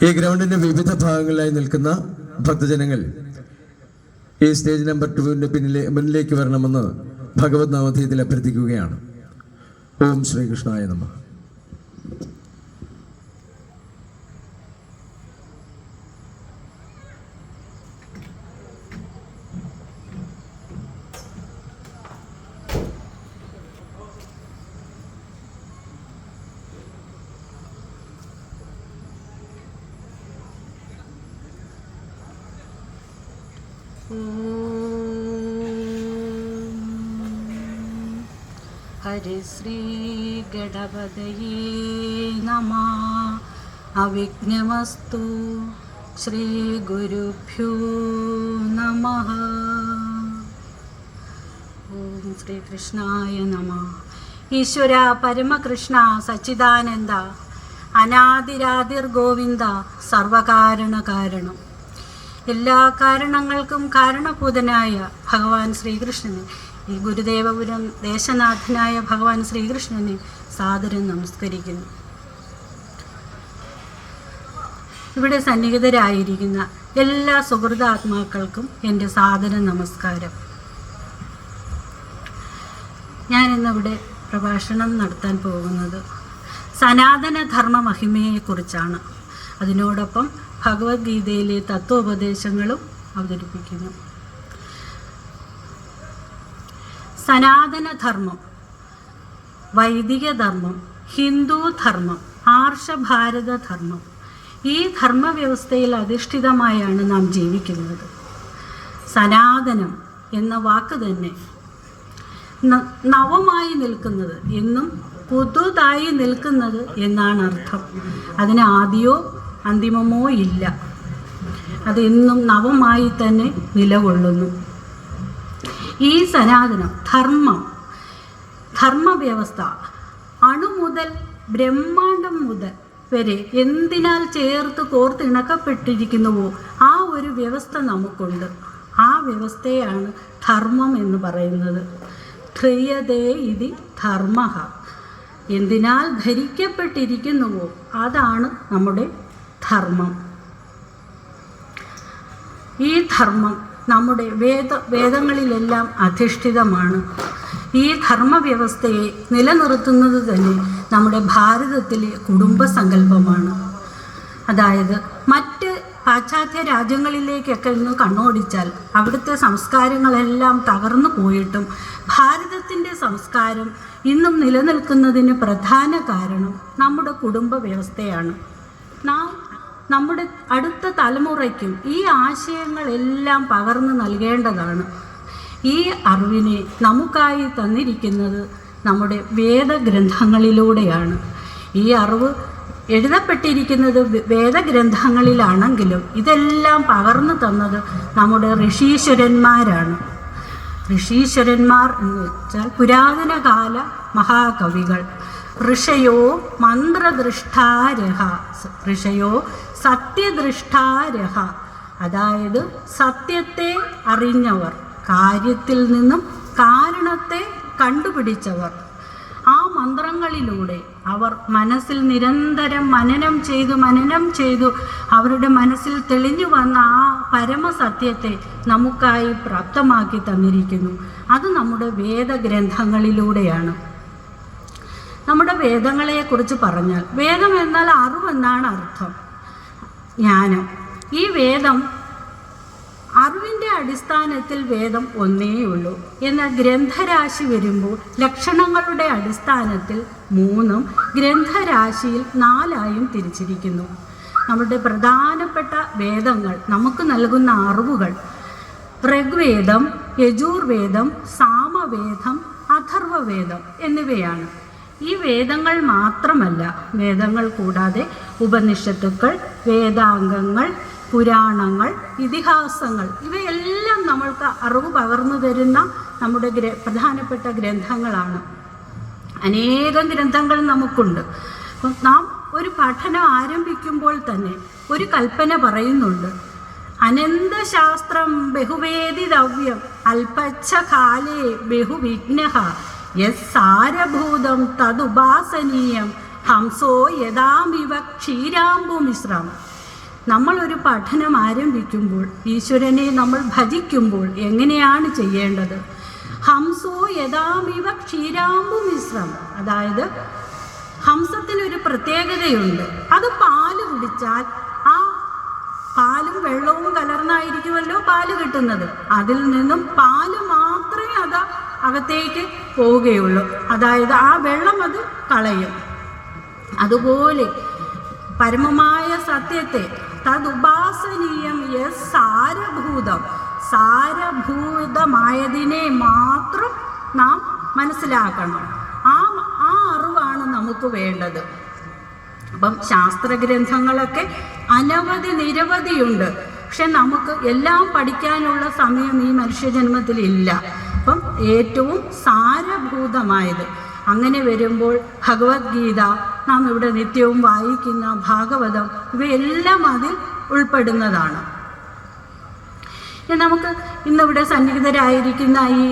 ഈ ഗ്രൗണ്ടിൻ്റെ വിവിധ ഭാഗങ്ങളിലായി നിൽക്കുന്ന ഭക്തജനങ്ങൾ ഈ സ്റ്റേജ് നമ്പർ 2 മുന്നിലേക്ക് വരണമെന്ന് ഭഗവത് നാമധേയത്തിൽ അഭ്യർത്ഥിക്കുകയാണ്. ഓം ശ്രീകൃഷ്ണായ നമഃ. ഹരിശ്രീ ഗണപതയേ നമഃ. അവിഘ്നമസ്തു. ശ്രീ ഗുരുഭ്യോ നമഃ. ഓം ശ്രീകൃഷ്ണായ നമഃ. ഈശ്വര പരമകൃഷ്ണ സച്ചിദാനന്ദ അനാദിരാതിർ ഗോവിന്ദ സർവകാരണ കാരണം. എല്ലാ കാരണങ്ങൾക്കും കാരണഭൂതനായ ഭഗവാൻ ശ്രീകൃഷ്ണനെ, ഈ ഗുരുദേവപുരം ദേശനാഥനായ ഭഗവാൻ ശ്രീകൃഷ്ണനെ സാദരം നമസ്കരിക്കുന്നു. ഇവിടെ സന്നിഹിതരായിരിക്കുന്ന എല്ലാ സുഹൃതാത്മാക്കൾക്കും എൻ്റെ സാദര നമസ്കാരം. ഞാനിന്നിവിടെ പ്രഭാഷണം നടത്താൻ പോകുന്നത് സനാതനധർമ്മ മഹിമയെക്കുറിച്ചാണ്. അതിനോടൊപ്പം ഭഗവത്ഗീതയിലെ തത്വോപദേശങ്ങളും അവതരിപ്പിക്കുന്നു. സനാതനധർമ്മം, വൈദിക ധർമ്മം, ഹിന്ദു ധർമ്മം, ആർഷഭാരതധർമ്മം, ഈ ധർമ്മവ്യവസ്ഥയിൽ അധിഷ്ഠിതമായാണ് നാം ജീവിക്കുന്നത്. സനാതനം എന്ന വാക്ക് തന്നെ നവമായി നിൽക്കുന്നത് എന്നും പുതുതായി നിൽക്കുന്നത് എന്നാണ് അർത്ഥം. അതിന് ആദിയോ അന്തിമമോ ഇല്ല. അതെന്നും നവമായി തന്നെ നിലകൊള്ളുന്നു. ഈ സനാതനം ധർമ്മവ്യവസ്ഥ അണു മുതൽ ബ്രഹ്മാണ്ടം മുതൽ വരെ എന്തിനാൽ ചേർത്ത് കോർത്തിണക്കപ്പെട്ടിരിക്കുന്നുവോ ആ ഒരു വ്യവസ്ഥ നമുക്കുണ്ട്. ആ വ്യവസ്ഥയാണ് ധർമ്മം എന്ന് പറയുന്നത്. ധ്രിയതേ ഇതി ധർമ്മഃ. എന്തിനാൽ ധരിക്കപ്പെട്ടിരിക്കുന്നുവോ അതാണ് നമ്മുടെ ധർമ്മം. ഈ ധർമ്മം നമ്മുടെ വേദങ്ങളിലെല്ലാം അധിഷ്ഠിതമാണ്. ഈ ധർമ്മവ്യവസ്ഥയെ നിലനിർത്തുന്നത് തന്നെ നമ്മുടെ ഭാരതത്തിലെ കുടുംബസങ്കല്പമാണ്. അതായത് മറ്റ് പാശ്ചാത്യ രാജ്യങ്ങളിലേക്കൊക്കെ ഇന്ന് കണ്ണോടിച്ചാൽ അവിടുത്തെ സംസ്കാരങ്ങളെല്ലാം തകർന്നു പോയിട്ടും ഭാരതത്തിൻ്റെ സംസ്കാരം ഇന്നും നിലനിൽക്കുന്നതിന് പ്രധാന കാരണം നമ്മുടെ കുടുംബ വ്യവസ്ഥയാണ്. നാം നമ്മുടെ അടുത്ത തലമുറയ്ക്കും ഈ ആശയങ്ങളെല്ലാം പകർന്നു നൽകേണ്ടതാണ്. ഈ അറിവിനെ നമുക്കായി തന്നിരിക്കുന്നത് നമ്മുടെ വേദഗ്രന്ഥങ്ങളിലൂടെയാണ്. ഈ അറിവ് എഴുതപ്പെട്ടിരിക്കുന്നത് വേദഗ്രന്ഥങ്ങളിലാണെങ്കിലും ഇതെല്ലാം പകർന്നു തന്നത് നമ്മുടെ ഋഷീശ്വരന്മാരാണ്. ഋഷീശ്വരന്മാർ എന്ന് വെച്ചാൽ പുരാതനകാല മഹാകവികൾ. ഋഷയോ മന്ത്രദൃഷ്ടാരഹ, ഋഷയോ സത്യദൃഷ്ടാരഹ, അതായത് സത്യത്തെ അറിഞ്ഞവർ, കാര്യത്തിൽ നിന്നും കാരണത്തെ കണ്ടുപിടിച്ചവർ. ആ മന്ത്രങ്ങളിലൂടെ അവർ മനസ്സിൽ നിരന്തരം മനനം ചെയ്തു അവരുടെ മനസ്സിൽ തെളിഞ്ഞു വന്ന ആ പരമസത്യത്തെ നമുക്കായി പ്രാപ്തമാക്കി തന്നിരിക്കുന്നു. അത് നമ്മുടെ വേദഗ്രന്ഥങ്ങളിലൂടെയാണ്. നമ്മുടെ വേദങ്ങളെക്കുറിച്ച് പറഞ്ഞാൽ, വേദം എന്നാൽ അറിവെന്നാണ് അർത്ഥം, ജ്ഞാനം. ഈ വേദം അറിവിൻ്റെ അടിസ്ഥാനത്തിൽ വേദം ഒന്നേ ഉള്ളൂ. എന്നാൽ ഗ്രന്ഥരാശി വരുമ്പോൾ ലക്ഷണങ്ങളുടെ അടിസ്ഥാനത്തിൽ 3ഉം ഗ്രന്ഥരാശിയിൽ 4ആയും തിരിച്ചിരിക്കുന്നു. നമ്മുടെ പ്രധാനപ്പെട്ട വേദങ്ങൾ നമുക്ക് നൽകുന്ന അറിവുകൾ ഋഗ്വേദം, യജുർവേദം, സാമവേദം, അഥർവവേദം എന്നിവയാണ്. ഈ വേദങ്ങൾ മാത്രമല്ല, വേദങ്ങൾ കൂടാതെ ഉപനിഷത്തുക്കൾ, വേദാംഗങ്ങൾ, പുരാണങ്ങൾ, ഇതിഹാസങ്ങൾ, ഇവയെല്ലാം നമ്മൾക്ക് അറിവ് പകർന്നു തരുന്ന നമ്മുടെ പ്രധാനപ്പെട്ട ഗ്രന്ഥങ്ങളാണ്. അനേകം ഗ്രന്ഥങ്ങൾ നമുക്കുണ്ട്. അപ്പം നാം ഒരു പഠനം ആരംഭിക്കുമ്പോൾ തന്നെ ഒരു കൽപ്പന പറയുന്നുണ്ട്. അനന്തശാസ്ത്രം ബഹുവേദിതവ്യം അല്പച്ഛ കാലേ ബഹുവിഘ്നഃ യസ്സാരഭൂതം തദുപാസനീയം ഹംസോ യഥാമിവ ക്ഷീരാംബുമിശ്രം. നമ്മളൊരു പഠനം ആരംഭിക്കുമ്പോൾ, ഈശ്വരനെ നമ്മൾ ഭജിക്കുമ്പോൾ എങ്ങനെയാണ് ചെയ്യേണ്ടത്? ഹംസോ യഥാമിവ ക്ഷീരാമ്പു മിശ്രം. അതായത് ഹംസത്തിനൊരു പ്രത്യേകതയുണ്ട്. അത് പാല് കുടിച്ചാൽ ആ പാലും വെള്ളവും കലർന്നായിരിക്കുമല്ലോ പാല് കിട്ടുന്നത്. അതിൽ നിന്നും പാല് മാത്രമേ അത് അകത്തേക്ക് പോവുകയുള്ളൂ. അതായത് ആ വെള്ളം അത് കളയും. അതുപോലെ പരമമായ സത്യത്തെ തദുപാസനീയം യസ് സാരഭൂതം, സാരഭൂതമായതിനെ മാത്രം നാം മനസ്സിലാക്കണം. ആ അറിവാണ് നമുക്ക് വേണ്ടത്. അപ്പം ശാസ്ത്രഗ്രന്ഥങ്ങളൊക്കെ നിരവധിയുണ്ട്. പക്ഷെ നമുക്ക് എല്ലാം പഠിക്കാനുള്ള സമയം ഈ മനുഷ്യജന്മത്തിലില്ല. അപ്പം ഏറ്റവും സാരഭൂതമായത് അങ്ങനെ വരുമ്പോൾ ഭഗവത്ഗീത, നാം ഇവിടെ നിത്യവും വായിക്കുന്ന ഭാഗവതം, ഇവയെല്ലാം അതിൽ ഉൾപ്പെടുന്നതാണ്. നമുക്ക് ഇന്നിവിടെ സന്നിഹിതരായിരിക്കുന്ന ഈ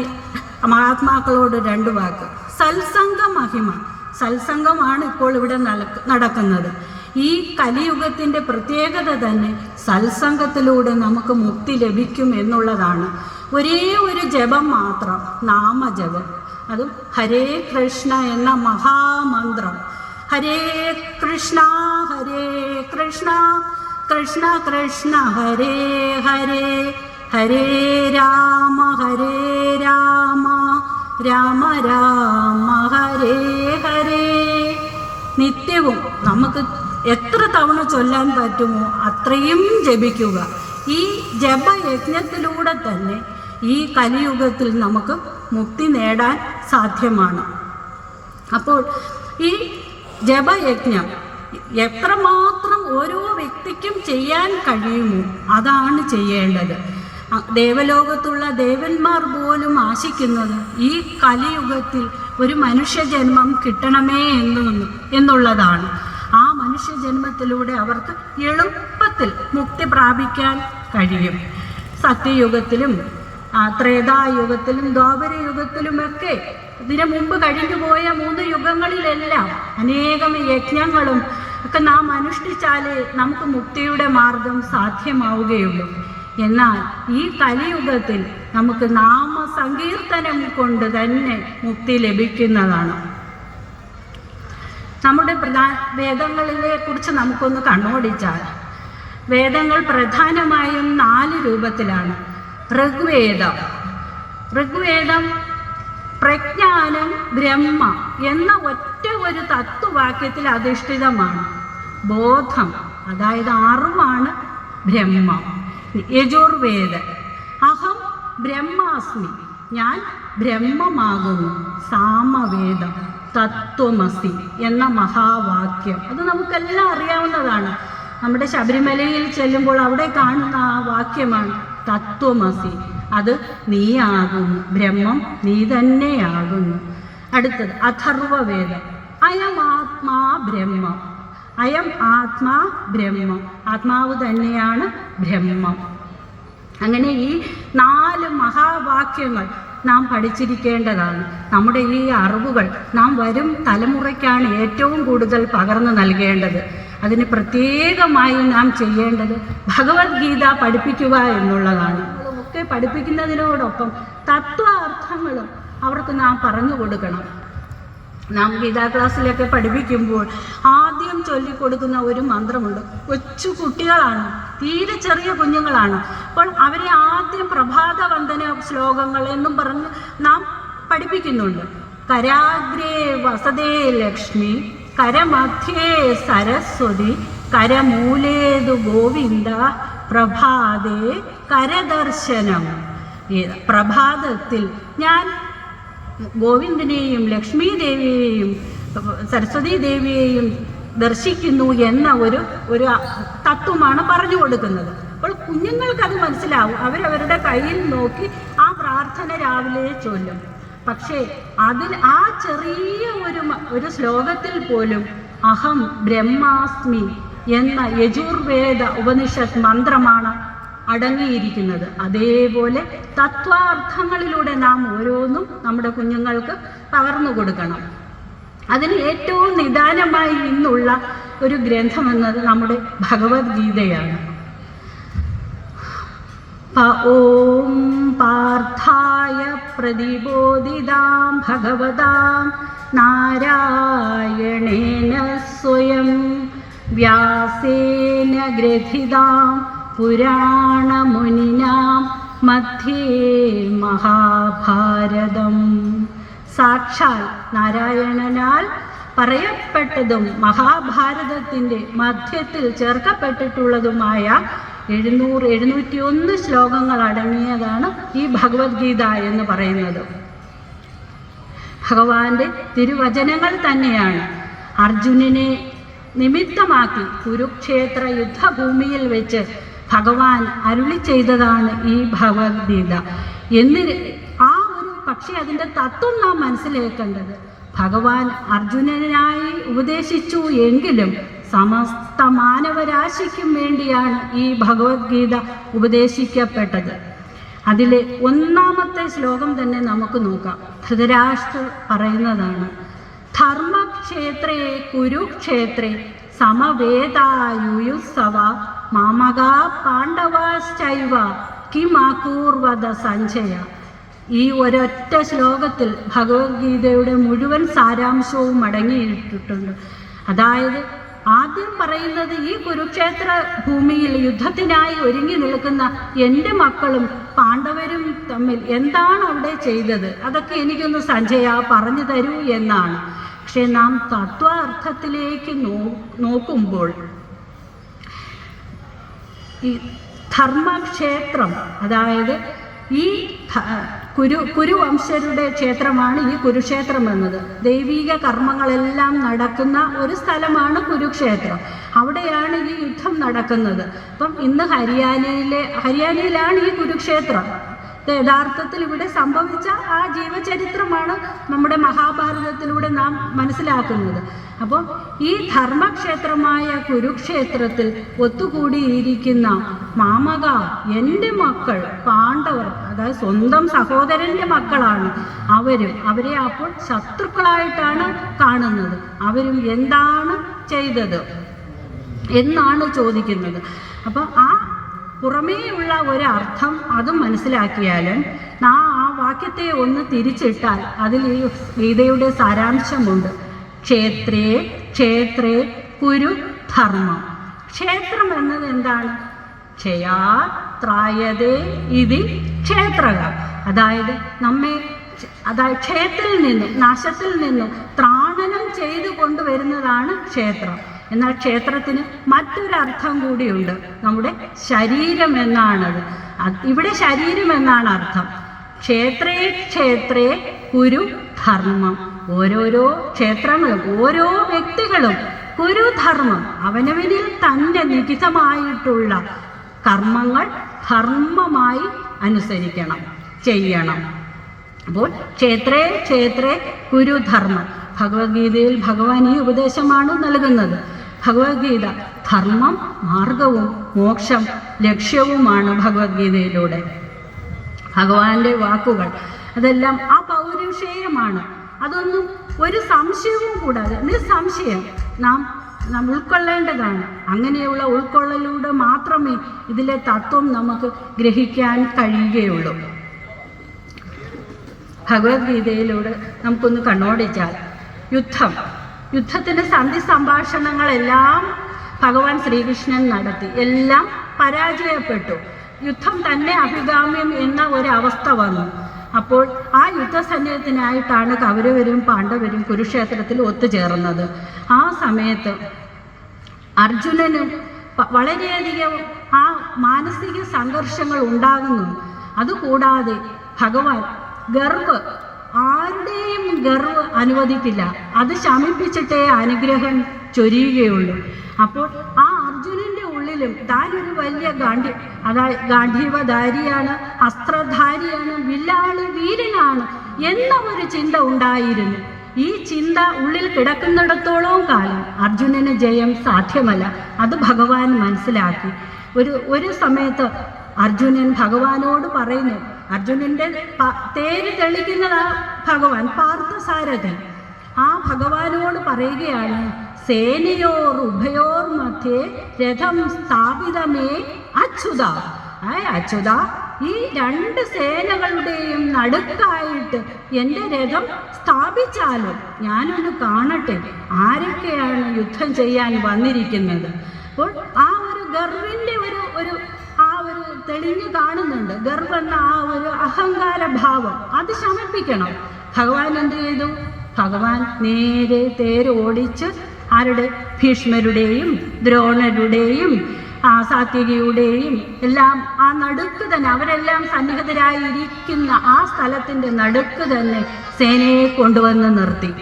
മഹാത്മാക്കളോട് 2 വാക്ക്. സത്സംഗ മഹിമ. സത്സംഗമാണ് ഇപ്പോൾ ഇവിടെ നടക്കുന്നത്. ഈ കലിയുഗത്തിൻ്റെ പ്രത്യേകത തന്നെ സത്സംഗത്തിലൂടെ നമുക്ക് മുക്തി ലഭിക്കും എന്നുള്ളതാണ്. ഒരേ ഒരു ജപം മാത്രം, നാമജപം, അതും ഹരേ കൃഷ്ണ എന്ന മഹാമന്ത്രം. ഹരേ കൃഷ്ണ കൃഷ്ണ കൃഷ്ണ ഹരേ ഹരേ, ഹരേ രാമ രാമ രാമ ഹരേ ഹരേ. നിത്യവും നമുക്ക് എത്ര തവണ ചൊല്ലാൻ പറ്റുമോ അത്രയും ജപിക്കുക. ഈ ജപയജ്ഞത്തിലൂടെ തന്നെ ഈ കലിയുഗത്തിൽ നമുക്ക് മുക്തി നേടാൻ സാധ്യമാണ്. അപ്പോൾ ഈ ജപയജ്ഞം എത്രമാത്രം ഓരോ വ്യക്തിക്കും ചെയ്യാൻ കഴിയുമോ അതാണ് ചെയ്യേണ്ടത്. ദേവലോകത്തുള്ള ദേവന്മാർ പോലും ആശിക്കുന്നത് ഈ കലിയുഗത്തിൽ ഒരു മനുഷ്യജന്മം കിട്ടണമേ എന്നുള്ളതാണ്. ആ മനുഷ്യജന്മത്തിലൂടെ അവർക്ക് എളുപ്പത്തിൽ മുക്തി പ്രാപിക്കാൻ കഴിയും. സത്യയുഗത്തിലും ത്രേതായുഗത്തിലും ദ്വാപരയുഗത്തിലുമൊക്കെ ഇതിനു മുമ്പ് കഴിഞ്ഞുപോയ 3 യുഗങ്ങളിലെല്ലാം അനേകം യജ്ഞങ്ങളും ഒക്കെ നാം അനുഷ്ഠിച്ചാലേ നമുക്ക് മുക്തിയുടെ മാർഗം സാധ്യമാവുകയുള്ളൂ. എന്നാൽ ഈ കലിയുഗത്തിൽ നമുക്ക് നാമസങ്കീർത്തനം കൊണ്ട് തന്നെ മുക്തി ലഭിക്കുന്നതാണ്. നമ്മുടെ വേദങ്ങളിലെ കുറിച്ച് നമുക്കൊന്ന് കണ്ണോടിച്ചാൽ, വേദങ്ങൾ പ്രധാനമായും 4 രൂപത്തിലാണ്. ഋഗ്വേദം പ്രജ്ഞാനം ബ്രഹ്മ എന്ന ഒറ്റ ഒരു തത്വവാക്യത്തിൽ അധിഷ്ഠിതമാണ്. ബോധം, അതായത് അറിവാണ് ബ്രഹ്മം. യജുർവേദ അഹം ബ്രഹ്മാസ്മി, ഞാൻ ബ്രഹ്മമാകുന്നു. സാമവേദം തത്വമസി എന്ന മഹാവാക്യം, അത് നമുക്കെല്ലാം അറിയാവുന്നതാണ്. നമ്മുടെ ശബരിമലയിൽ ചെല്ലുമ്പോൾ അവിടെ കാണുന്ന ആ വാക്യമാണ് തത്വമസി. അത് നീയാകുന്നു, ബ്രഹ്മം നീ തന്നെയാകുന്നു. അടുത്തത് അഥർവവേദം അയം ആത്മാ ബ്രഹ്മം, അയം ആത്മാ ബ്രഹ്മം, ആത്മാവ് തന്നെയാണ് ബ്രഹ്മം. അങ്ങനെ ഈ 4 മഹാവാക്യങ്ങൾ നാം പഠിച്ചിരിക്കേണ്ടതാണ്. നമ്മുടെ ഈ അറിവുകൾ നാം വരും തലമുറയ്ക്കാണ് ഏറ്റവും കൂടുതൽ പകർന്നു നൽകേണ്ടത്. അതിന് പ്രത്യേകമായി നാം ചെയ്യേണ്ടത് ഭഗവത്ഗീത പഠിപ്പിക്കുക എന്നുള്ളതാണ്. ഒക്കെ പഠിപ്പിക്കുന്നതിനോടൊപ്പം തത്വാർത്ഥങ്ങളും അവർക്ക് നാം പറഞ്ഞു കൊടുക്കണം. നാം ഗീതാ ക്ലാസ്സിലൊക്കെ പഠിപ്പിക്കുമ്പോൾ ആദ്യം ചൊല്ലിക്കൊടുക്കുന്ന ഒരു മന്ത്രമുണ്ട്. കൊച്ചു കുട്ടികളാണ്, തീരെ ചെറിയ കുഞ്ഞുങ്ങളാണ്. അപ്പോൾ അവരെ ആദ്യം പ്രഭാതവന്ദന ശ്ലോകങ്ങൾ എന്നും പറഞ്ഞ് നാം പഠിപ്പിക്കുന്നുണ്ട്. കരാഗ്രേ വസതേ ലക്ഷ്മി, കരമധ്യേ സരസ്വതി, കരമൂലേതു ഗോവിന്ദ, പ്രഭാതേ കരദർശനം. പ്രഭാതത്തിൽ ഞാൻ ഗോവിന്ദനെയും ലക്ഷ്മി ദേവിയെയും സരസ്വതി ദേവിയെയും ദർശിക്കുന്നു എന്ന ഒരു തത്വമാണ് പറഞ്ഞു കൊടുക്കുന്നത്. അപ്പോൾ കുഞ്ഞുങ്ങൾക്കത് മനസ്സിലാവും. അവരവരുടെ കയ്യിൽ നോക്കി ആ പ്രാർത്ഥന രാവിലെ ചൊല്ലും. പക്ഷേ അതിൽ ആ ചെറിയ ഒരു ശ്ലോകത്തിൽ പോലും അഹം ബ്രഹ്മാസ്മി എന്ന യജുർവേദ ഉപനിഷത്ത് മന്ത്രമാണ് അടങ്ങിയിരിക്കുന്നത്. അതേപോലെ തത്വാർത്ഥങ്ങളിലൂടെ നാം ഓരോന്നും നമ്മുടെ കുഞ്ഞുങ്ങൾക്ക് പകർന്നു കൊടുക്കണം. അതിന് ഏറ്റവും നിദാനമായി ഇന്നുള്ള ഒരു ഗ്രന്ഥമെന്നത് നമ്മുടെ ഭഗവത്ഗീതയാണ്. ഓം പാർത്ഥായ പ്രതിബോധിതാം ഭഗവതാം നാരായണേന സ്വയം വ്യാസേന ഗ്രഥിതാം പുരാണമുനിനാം മധ്യേ മഹാഭാരതം. സാക്ഷാൽ നാരായണനാൽ പറയപ്പെട്ടതും മഹാഭാരതത്തിൻ്റെ മധ്യത്തിൽ ചേർക്കപ്പെട്ടിട്ടുള്ളതുമായ 701 ശ്ലോകങ്ങൾ അടങ്ങിയതാണ് ഈ ഭഗവത്ഗീത എന്ന് പറയുന്നത്. ഭഗവാന്റെ തിരുവചനങ്ങൾ തന്നെയാണ്. അർജുനനെ നിമിത്തമാക്കി കുരുക്ഷേത്ര യുദ്ധഭൂമിയിൽ വെച്ച് ഭഗവാൻ അരുളി ചെയ്തതാണ് ഈ ഭഗവത്ഗീത. പക്ഷേ അതിൻ്റെ തത്വം നാം മനസ്സിലാക്കേണ്ടത്, ഭഗവാൻ അർജുനനായി ഉപദേശിച്ചു എങ്കിലും സമസ്ത മാനവരാശിക്കും വേണ്ടിയാണ് ഈ ഭഗവത്ഗീത ഉപദേശിക്കപ്പെട്ടത്. അതിലെ 1-ാമത്തെ ശ്ലോകം തന്നെ നമുക്ക് നോക്കാം. ധൃതരാഷ്ട്രർ പറയുന്നതാണ്: ധർമ്മക്ഷേത്രേ കുരുക്ഷേത്രേ സമവേദായുയുസ്സവ മാമകാ പാണ്ഡവാശ്ചൈവ കിമാകൂർവദ സഞ്ജയ. ഈ ഒരൊറ്റ ശ്ലോകത്തിൽ ഭഗവത്ഗീതയുടെ മുഴുവൻ സാരാംശവും അടങ്ങിയിട്ടുണ്ട്. അതായത് ആദ്യം പറയുന്നത്, ഈ കുരുക്ഷേത്ര ഭൂമിയിൽ യുദ്ധത്തിനായി ഒരുങ്ങി നിൽക്കുന്ന എൻ്റെ മക്കളും പാണ്ഡവരും തമ്മിൽ എന്താണ് അവിടെ ചെയ്തത്, അതൊക്കെ എനിക്കൊന്ന് സഞ്ജയ പറഞ്ഞു തരൂ എന്നാണ്. പക്ഷെ നാം തത്വാർത്ഥത്തിലേക്ക് നോക്കുമ്പോൾ ഈ ധർമ്മക്ഷേത്രം, അതായത് ഈ കുരുവംശരുടെ ക്ഷേത്രമാണ് ഈ കുരുക്ഷേത്രം എന്നത്. ദൈവിക കർമ്മങ്ങളെല്ലാം നടക്കുന്ന ഒരു സ്ഥലമാണ് കുരുക്ഷേത്രം. അവിടെയാണ് ഈ യുദ്ധം നടക്കുന്നത്. അപ്പം ഇന്ന് ഹരിയാനയിലാണ് ഈ കുരുക്ഷേത്രം. യഥാർത്ഥത്തിൽ ഇവിടെ സംഭവിച്ച ആ ജീവചരിത്രമാണ് നമ്മുടെ മഹാഭാരതത്തിലൂടെ നാം മനസ്സിലാക്കുന്നത്. അപ്പോൾ ഈ ധർമ്മക്ഷേത്രമായ കുരുക്ഷേത്രത്തിൽ ഒത്തുകൂടിയിരിക്കുന്ന മാമക, എൻ്റെ മക്കൾ പാണ്ഡവർ, അതായത് സ്വന്തം സഹോദരൻ്റെ മക്കളാണ് അവരെ അപ്പോൾ ശത്രുക്കളായിട്ടാണ് കാണുന്നത്. അവരും എന്താണ് ചെയ്തത് എന്നാണ് ചോദിക്കുന്നത്. അപ്പോൾ ആ പുറമേയുള്ള ഒരർത്ഥം അതും മനസ്സിലാക്കിയാലും ആ വാക്യത്തെ ഒന്ന് തിരിച്ചിട്ടാൽ അതിൽ ഈ ഗീതയുടെ സാരാംശമുണ്ട്. ക്ഷേത്രേ ക്ഷേത്രേ കുരു ധർമ്മം. ക്ഷേത്രം എന്നത് എന്താണ്? ക്ഷയാ ത്രായതേ ഇതി ക്ഷേത്രക. അതായത് ക്ഷയത്തിൽ നിന്നും നാശത്തിൽ നിന്നും ത്രാണനം ചെയ്തു കൊണ്ടുവരുന്നതാണ് ക്ഷേത്രം. എന്നാൽ ക്ഷേത്രത്തിന് മറ്റൊരർത്ഥം കൂടിയുണ്ട്. നമ്മുടെ ശരീരം എന്നാണത്. ഇവിടെ ശരീരം എന്നാണ് അർത്ഥം. ക്ഷേത്രേ ക്ഷേത്രേ കുരു ധർമ്മം. ഓരോരോ ക്ഷേത്രങ്ങളും ഓരോ വ്യക്തികളും കുരുധർമ്മം, അവനവനിൽ തന്നെ നിഹിതമായിട്ടുള്ള കർമ്മങ്ങൾ ധർമ്മമായി അനുസരിക്കണം, ചെയ്യണം. അപ്പോൾ ക്ഷേത്രേ ക്ഷേത്രേ കുരുധർമ്മം. ഭഗവത്ഗീതയിൽ ഭഗവാൻ ഈ ഉപദേശമാണ് നൽകുന്നത്. ഭഗവത്ഗീത ധർമ്മം മാർഗവും മോക്ഷം ലക്ഷ്യവുമാണ്. ഭഗവത്ഗീതയിലൂടെ ഭഗവാന്റെ വാക്കുകൾ അതെല്ലാം അപൗരുഷേയമാണ്. അതൊന്നും ഒരു സംശയവും കൂടാതെ നിസ്സംശയം നാം ഉൾക്കൊള്ളേണ്ടതാണ്. അങ്ങനെയുള്ള ഉൾക്കൊള്ളലിലൂടെ മാത്രമേ ഇതിലെ തത്വം നമുക്ക് ഗ്രഹിക്കാൻ കഴിയുകയുള്ളൂ. ഭഗവത്ഗീതയിലൂടെ നമുക്കൊന്ന് കണ്ണോടിച്ചാൽ യുദ്ധത്തിൻ്റെ സന്ധി സംഭാഷണങ്ങളെല്ലാം ഭഗവാൻ ശ്രീകൃഷ്ണൻ നടത്തി. എല്ലാം പരാജയപ്പെട്ടു. യുദ്ധം തന്നെ അഭികാമ്യം എന്ന ഒരവസ്ഥ വന്നു. അപ്പോൾ ആ യുദ്ധസന്നിധത്തിനായിട്ടാണ് കൗരവരും പാണ്ഡവരും കുരുക്ഷേത്രത്തിൽ ഒത്തുചേർന്നത്. ആ സമയത്ത് അർജുനനും വളരെയധികം ആ മാനസിക സംഘർഷങ്ങൾ ഉണ്ടാകുന്നു. അതുകൂടാതെ ഭഗവാൻ ആരുടെയും ഗർവ് അനുവദിക്കില്ല. അത് ശമിപ്പിച്ചിട്ടേ അനുഗ്രഹം ചൊരിയുകയുള്ളൂ. അപ്പോൾ ആ അർജുനന്റെ ഉള്ളിലും താനൊരു വലിയ ഗാന്ധീവധാരിയാണ്, അസ്ത്രധാരിയാണ്, വില്ലാളി വീരനാണ് എന്ന ഒരു ചിന്ത ഉണ്ടായിരുന്നു. ഈ ചിന്ത ഉള്ളിൽ കിടക്കുന്നിടത്തോളം കാലം അർജുനന് ജയം സാധ്യമല്ല. അത് ഭഗവാൻ മനസ്സിലാക്കി. ഒരു സമയത്ത് അർജുനൻ ഭഗവാനോട് പറയുന്നു, അർജുനന്റെ തേര് തെളിക്കുന്നത് ഭഗവാൻ പാർത്ഥസാരഥി. ആ ഭഗവാനോട് പറയുകയാണ്, സേനയോർ ഉഭയോർ മധ്യേ രഥം സ്ഥാപിതമേ അച്യുത. അച്യുത, ഈ രണ്ട് സേനകളുടെയും നടുക്കായിട്ട് എൻ്റെ രഥം സ്ഥാപിച്ചാലും ഞാനൊന്ന് കാണട്ടെ ആരൊക്കെയാണ് യുദ്ധം ചെയ്യാൻ വന്നിരിക്കുന്നത്. അപ്പോൾ ആ ഒരു ഗർവിൻ്റെ ഒരു തെളിഞ്ഞു കാണുന്നുണ്ട്. ഗർവ് എന്ന ആ ഒരു അഹങ്കാര ഭാവം അത് ശമിപ്പിക്കണം. ഭഗവാൻ എന്ത് ചെയ്തു? ഭഗവാൻ നേരെ തേര് ഓടിച്ച് ആരുടെ? ഭീഷ്മരുടെയും ദ്രോണരുടെയും സാത്വികയുടെയും എല്ലാം ആ നടുക്ക് തന്നെ, അവരെല്ലാം സന്നിഹിതരായിരിക്കുന്ന ആ സ്ഥലത്തിൻ്റെ നടുക്ക് തന്നെ സേനയെ കൊണ്ടുവന്ന് നിർത്തി.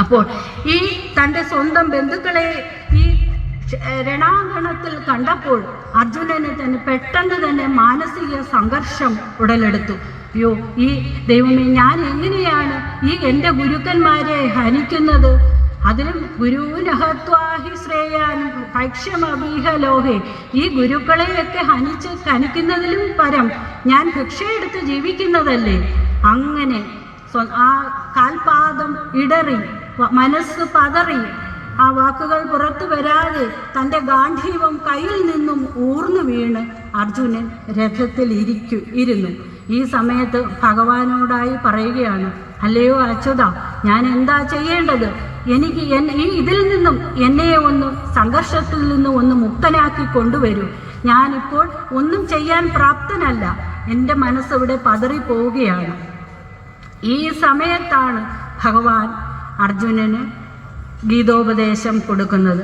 അപ്പോൾ ഈ തൻ്റെ സ്വന്തം ബന്ധുക്കളെ ഈ രണാങ്കണത്തിൽ കണ്ടപ്പോൾ അർജുനന് തന്നെ പെട്ടെന്ന് തന്നെ മാനസിക സംഘർഷം ഉടലെടുത്തു. അയ്യോ, ഈ ദൈവമേ, ഞാൻ എങ്ങനെയാണ് ഈ എൻ്റെ ഗുരുക്കന്മാരെ ഹനിക്കുന്നത്? അതിലും ഗുരുനഹത്വാഹി ശ്രേയാൻ ഭക്ഷ്യമബീഹലോഹേ, ഈ ഗുരുക്കളെയൊക്കെ ഹനിക്കുന്നതിലും പരം ഞാൻ ഭിക്ഷയെടുത്ത് ജീവിക്കുന്നതല്ലേ. അങ്ങനെ ആ കാൽപാദം ഇടറി, മനസ്സ് പതറി, ആ വാക്കുകൾ പുറത്തു വരാതെ തൻ്റെ ഗാന്ധീവം കയ്യിൽ നിന്നും ഊർന്നു വീണ് അർജുനൻ രഥത്തിൽ ഇരുന്നു. ഈ സമയത്ത് ഭഗവാനോടായി പറയുകയാണ്, അല്ലയോ അച്യുത, ഞാൻ എന്താ ചെയ്യേണ്ടത്? എനിക്ക് ഇതിൽ നിന്നും എന്നെ ഒന്ന് സംഘർഷത്തിൽ നിന്ന് ഒന്ന് മുക്തനാക്കി കൊണ്ടുവരൂ. ഞാനിപ്പോൾ ഒന്നും ചെയ്യാൻ പ്രാപ്തനല്ല. എൻ്റെ മനസ്സിവിടെ പതറിപ്പോവുകയാണ്. ഈ സമയത്താണ് ഭഗവാൻ അർജുനന് ഗീതോപദേശം കൊടുക്കുന്നത്.